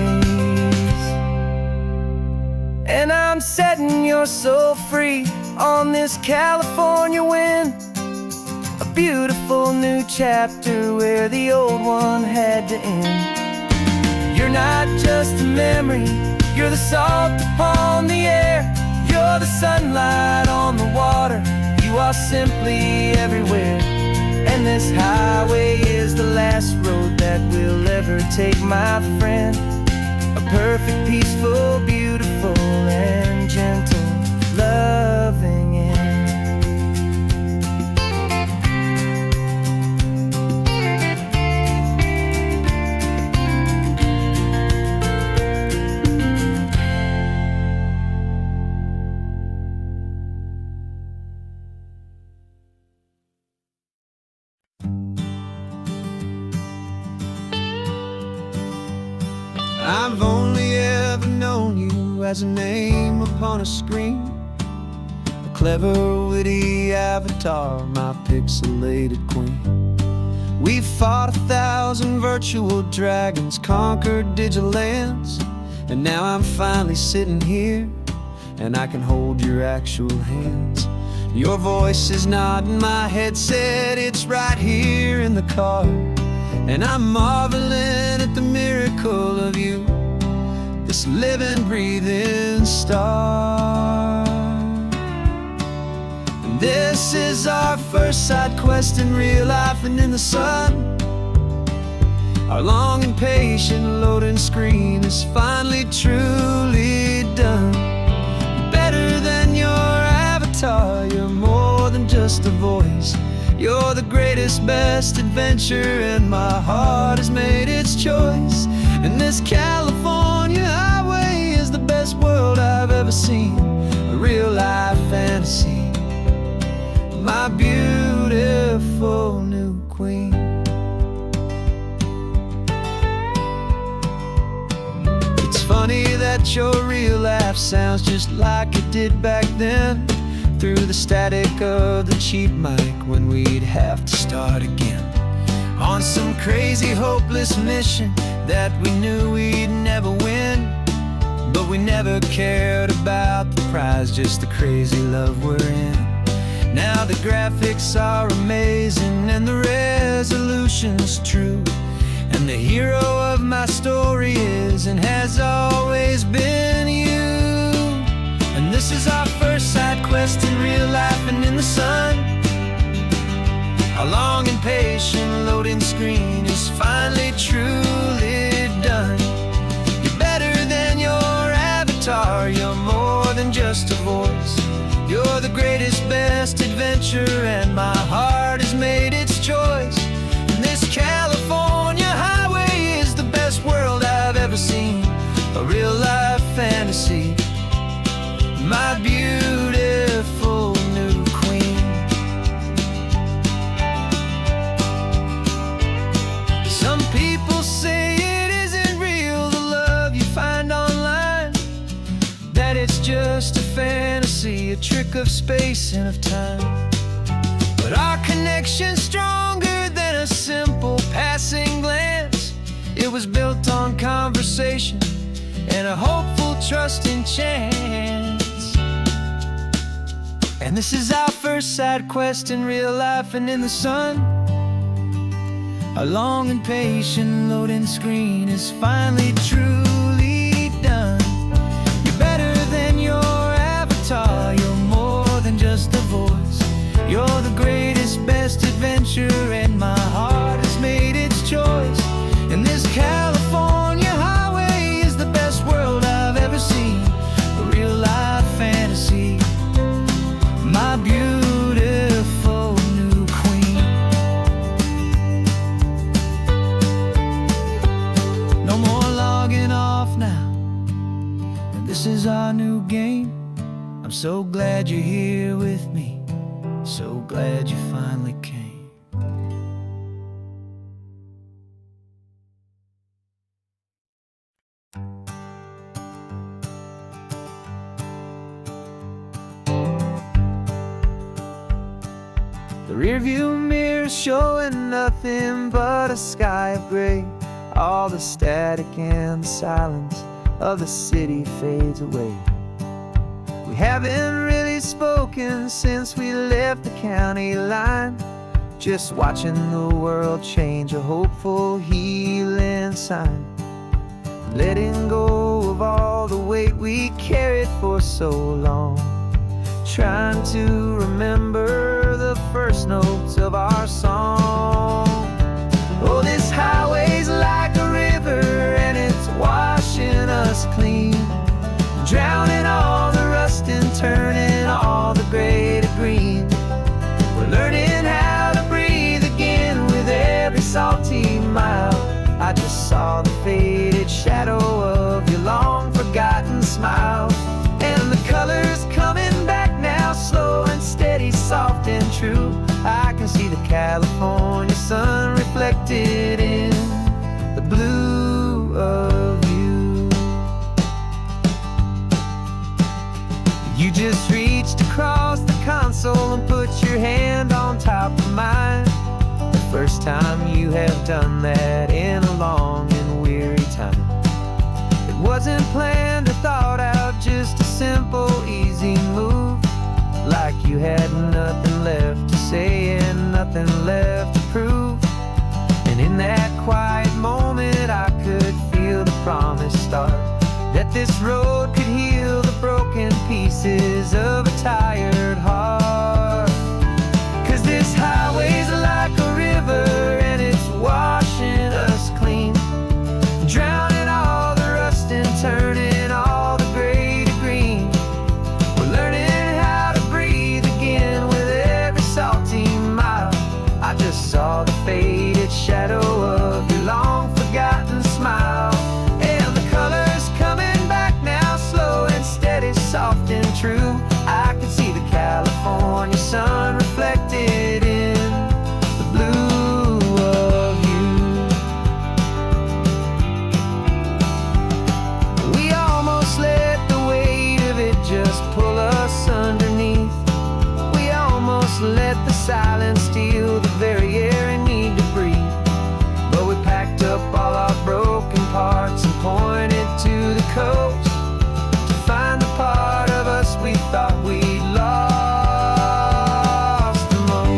And I'm setting your soul free on this California wind, a beautiful new chapter where the old one had to end. You're not just a memory, you're the salt upon the air, you're the sunlight on the water, you are simply everywhere. And this highway is the last road that we'll ever take, my friend. A perfect, peaceful, beautiful, and gentle, loving end. I've only ever known you as a name upon a screen, a clever, witty avatar, my pixelated queen. We've fought 1,000 virtual dragons, conquered digital lands, and now I'm finally sitting here, and I can hold your actual hands. Your voice is not in my headset, it's right here in the car. And I'm marveling at the miracle of you, this living, breathing star. And this is our first side quest in real life and in the sun. Our long and patient loading screen is finally truly done. Better than your avatar, you're more than just a voice. You're the greatest, best adventure, and my heart has made its choice. And this California highway is the best world I've ever seen, a real-life fantasy, my beautiful new queen. It's funny that your real life sounds just like it did back then, through the static of the cheap mic when we'd have to start again, on some crazy, hopeless mission that we knew we'd never win. But we never cared about the prize, just the crazy love we're in. Now the graphics are amazing and the resolution's true, and the hero of my story is and has always been you. And this is our first side quest in real life and in the sun. Our long and patient loading screen is finally truly done. You're better than your avatar, you're more than just a voice. You're the greatest, best adventure, and my heart has made its choice. And this California highway is the best world I've ever seen, a real-life fantasy, my beautiful new queen. Some people say it isn't real, the love you find online, that it's just a fantasy, a trick of space and of time. But our connection's stronger than a simple passing glance. It was built on conversation and a hopeful trust in chance. And this is our first side quest in real life and in the sun. Our long and patient loading screen is finally truly done. You're better than your avatar, you're more than just a voice. You're the greatest, best adventure, and my heart has made its choice. And this California highway is the best world I've ever seen. A real life fantasy, my beautiful new queen. No more logging off now, and this is our new game. I'm so glad you're here with me, so glad you finally came. The rearview mirror showing nothing but a sky of gray. All the static and the silence of the city fades away. We haven't really spoken since we left the county line, just watching the world change, a hopeful healing sign. Letting go of all the weight we carried for so long, trying to remember the first notes of our song. Oh, this highway's like a river and it's washing us clean, drowning all the rust and turning all the gray to green. We're learning how to breathe again with every salty mile. I just saw the faded shadow of your long forgotten smile, and the colors coming back now, slow and steady, soft and true. I can see the California sun reflected in the blue of you. You just reached across the console and put your hand on top of mine. The first time you have done that in a long and weary time. It wasn't planned or thought out, just a simple, easy move. Like you had nothing left to say and nothing left to prove. And in that quiet moment I could feel the promise start, that this road could heal the broken pieces of a tired heart. 'Cause this highway's like a river and it's washing us clean, drowning all the rust and turning all the gray to green. We're learning how to breathe again with every salty mile. I just saw the faded shadow of your long forgotten smile, and the colors coming back now, slow and steady, soft and true. I can see the California sun reflected in the blue of you. We almost let the weight of it just pull us underneath. We almost let the silence steal the very air I need to breathe. But we packed up all our broken parts and pointed to the coast to find the part of us we thought we'd lost the most.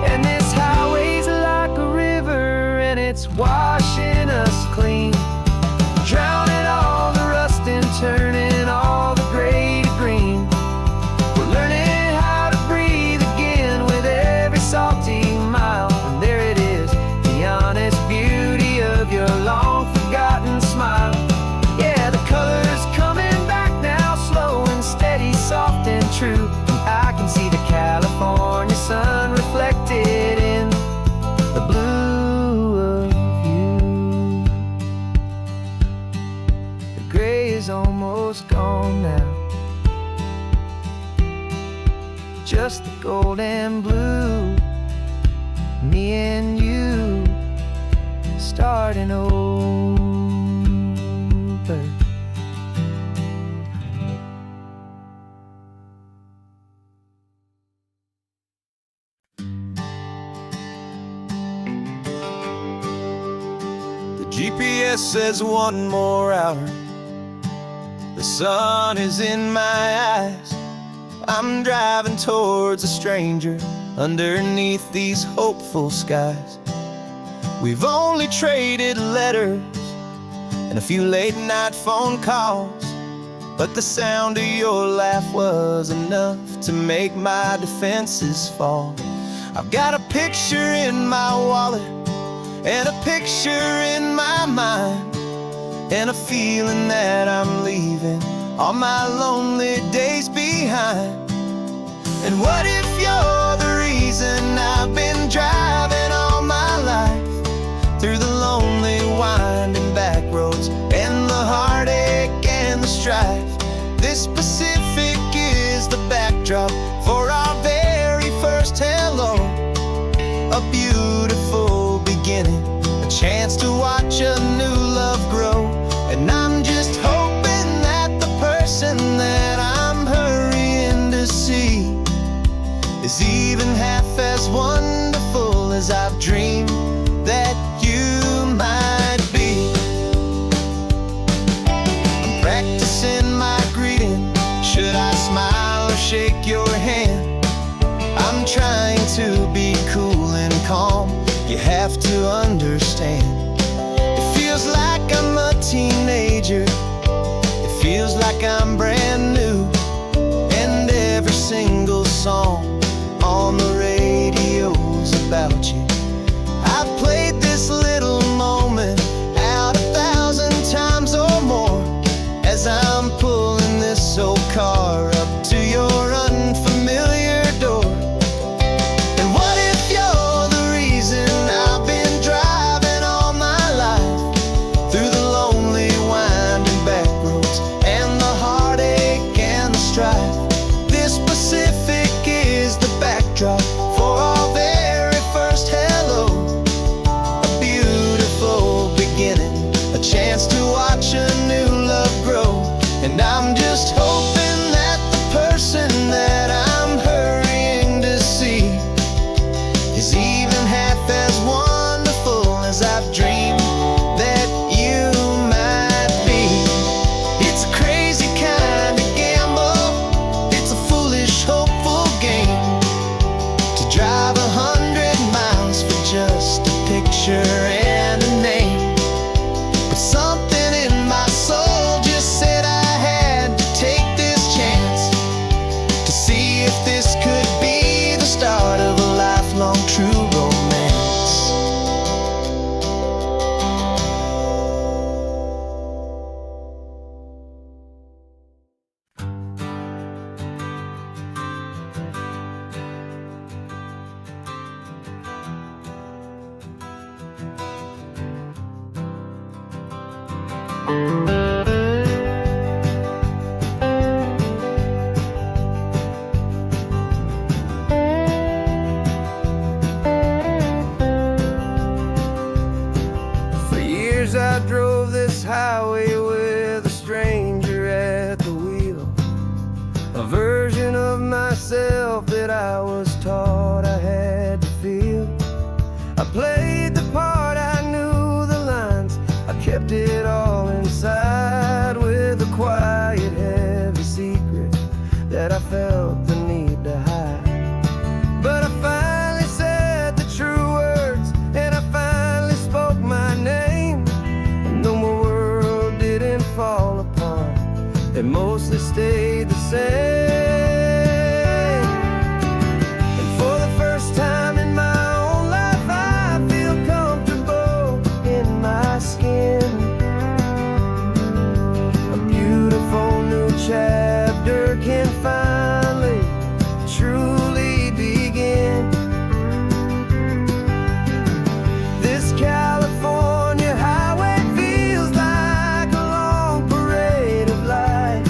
And this highway's like a river and it's washing us clean, drowning all the rust and turning all the gray to green. We're learning how to breathe again with every salty mile. And there it is, the honest beauty of your long forgotten smile. Yeah, the colors coming back now, slow and steady, soft and true. I can see the California sun reflected in the blue of you. The gray is almost gone now, just the gold and blue. Me and you starting over. GPS says one more hour. The sun is in my eyes. I'm driving towards a stranger underneath these hopeful skies. We've only traded letters and a few late night phone calls, but the sound of your laugh was enough to make my defenses fall. I've got a picture in my wallet and a picture in my mind, and a feeling that I'm leaving all my lonely days behind. And what if you're the reason I've been driving all my life, through the lonely winding back roads and the heartache and the strife? This Pacific is the backdrop for our very first hello. A beautiful beginning, a chance to watch a new love grow. And I'm just hoping that the person that I'm hurrying to see is even half as wonderful as I've dreamed that you might be. I'm practicing my greeting. Should I smile or shake your hand? I'm trying to be cool and calm. You have to understand. It feels like I'm a teenager. It feels like I'm brand new. And every single song on the radio's about you. I've played this little moment out 1,000 times or more, as I'm pulling this old car up to your unfamiliar door. And what if you're the reason I've been driving all my life, through the lonely winding back roads and the heartache and the strife? This Pacific is the backdrop for our very first hello. A beautiful beginning, a chance to watch a new love grow. And I'm just hoping that the person that I'm hurrying to see is even half as wonderful as I've dreamed that you might be. It's a crazy kind of gamble. It's a foolish, hopeful game to drive 100 miles for just a picture and a name. But something in my soul just said I had to take this chance to see if this could be the start of a lifelong true romance. For years I drove this highway with a stranger at the wheel, a version of myself that I was taught I had to feel. I played the part, I knew the lines, I kept it all inside, with a quiet, heavy secret that I felt the need to hide. But I finally said the true words, and I finally spoke my name. And though my world didn't fall apart, it mostly stayed the same. And for the first time in my own life, I feel comfortable in my skin. A beautiful new chapter can finally truly begin. This California highway feels like a long parade of light.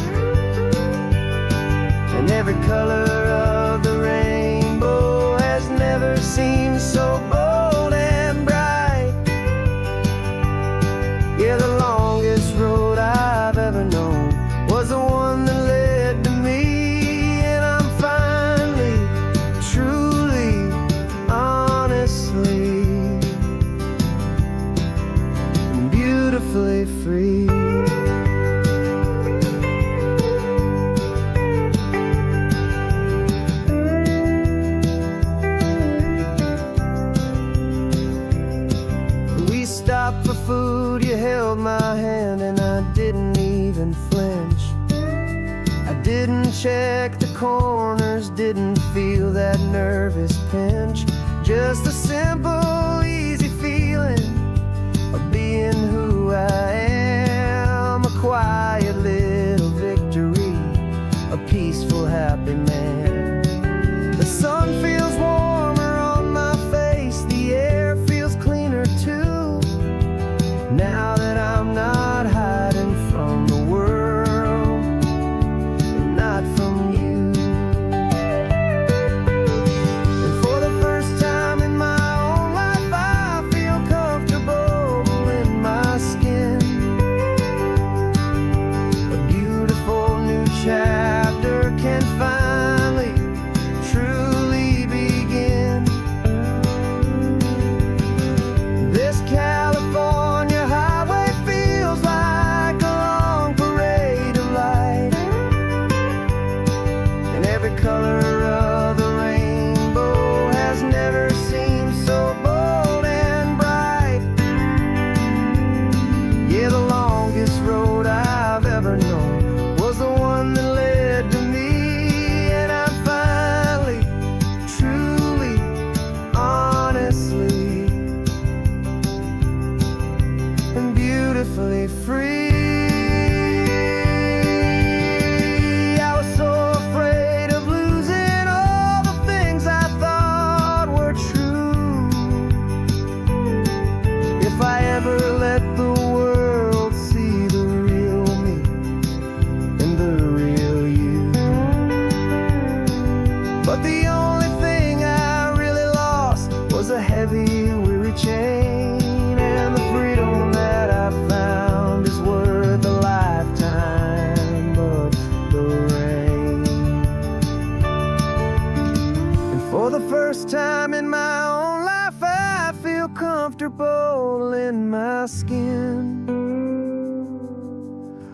held my hand and I didn't even flinch. I didn't check the corners, didn't feel that nervous pinch. Just a simple, easy feeling of being who I am. A quiet little victory, a peaceful, happy man. The sun feels warmer on my face, the air feels cleaner too. Now that I'm not hiding from the world, and not from you. And for the first time in my own life, I feel comfortable in my skin. A beautiful new chapter can finally, truly begin. This California highway feels like a long parade of light, and every color of the rainbow has never seemed so bold and bright. Yeah, the longest road I've ever known was the one that led to me, and I'm finally, truly, honestly, and beautifully free. I was so afraid of losing all the things I thought were true. If I ever let the world see the real me and the real you. But the only thing I really lost was a heavy, weary chain, and the freedom that I found is worth a lifetime of the rain. And for the first time in my own life, I feel comfortable in my skin.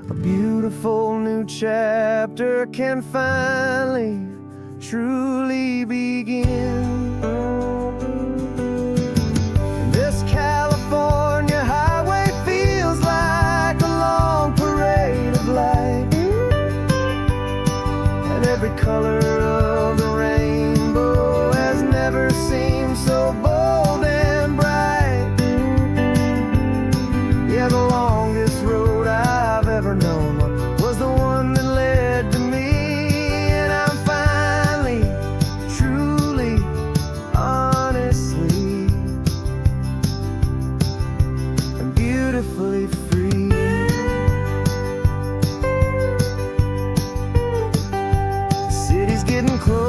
A beautiful new chapter can finally, truly begin. This California highway feels like a long parade of light, and every color of the rainbow has never seemed so bold and bright. Yeah, the longest road I've ever known was the one that led to me, and I'm finally, truly, honestly, and beautifully free. The city's getting closer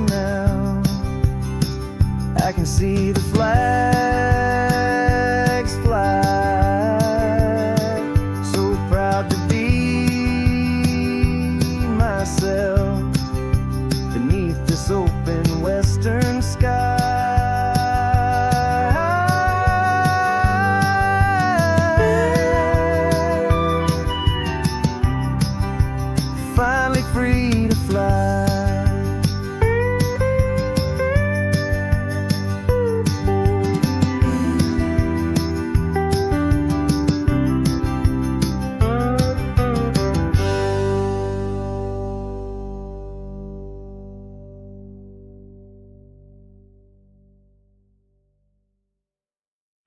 now. I can see the flag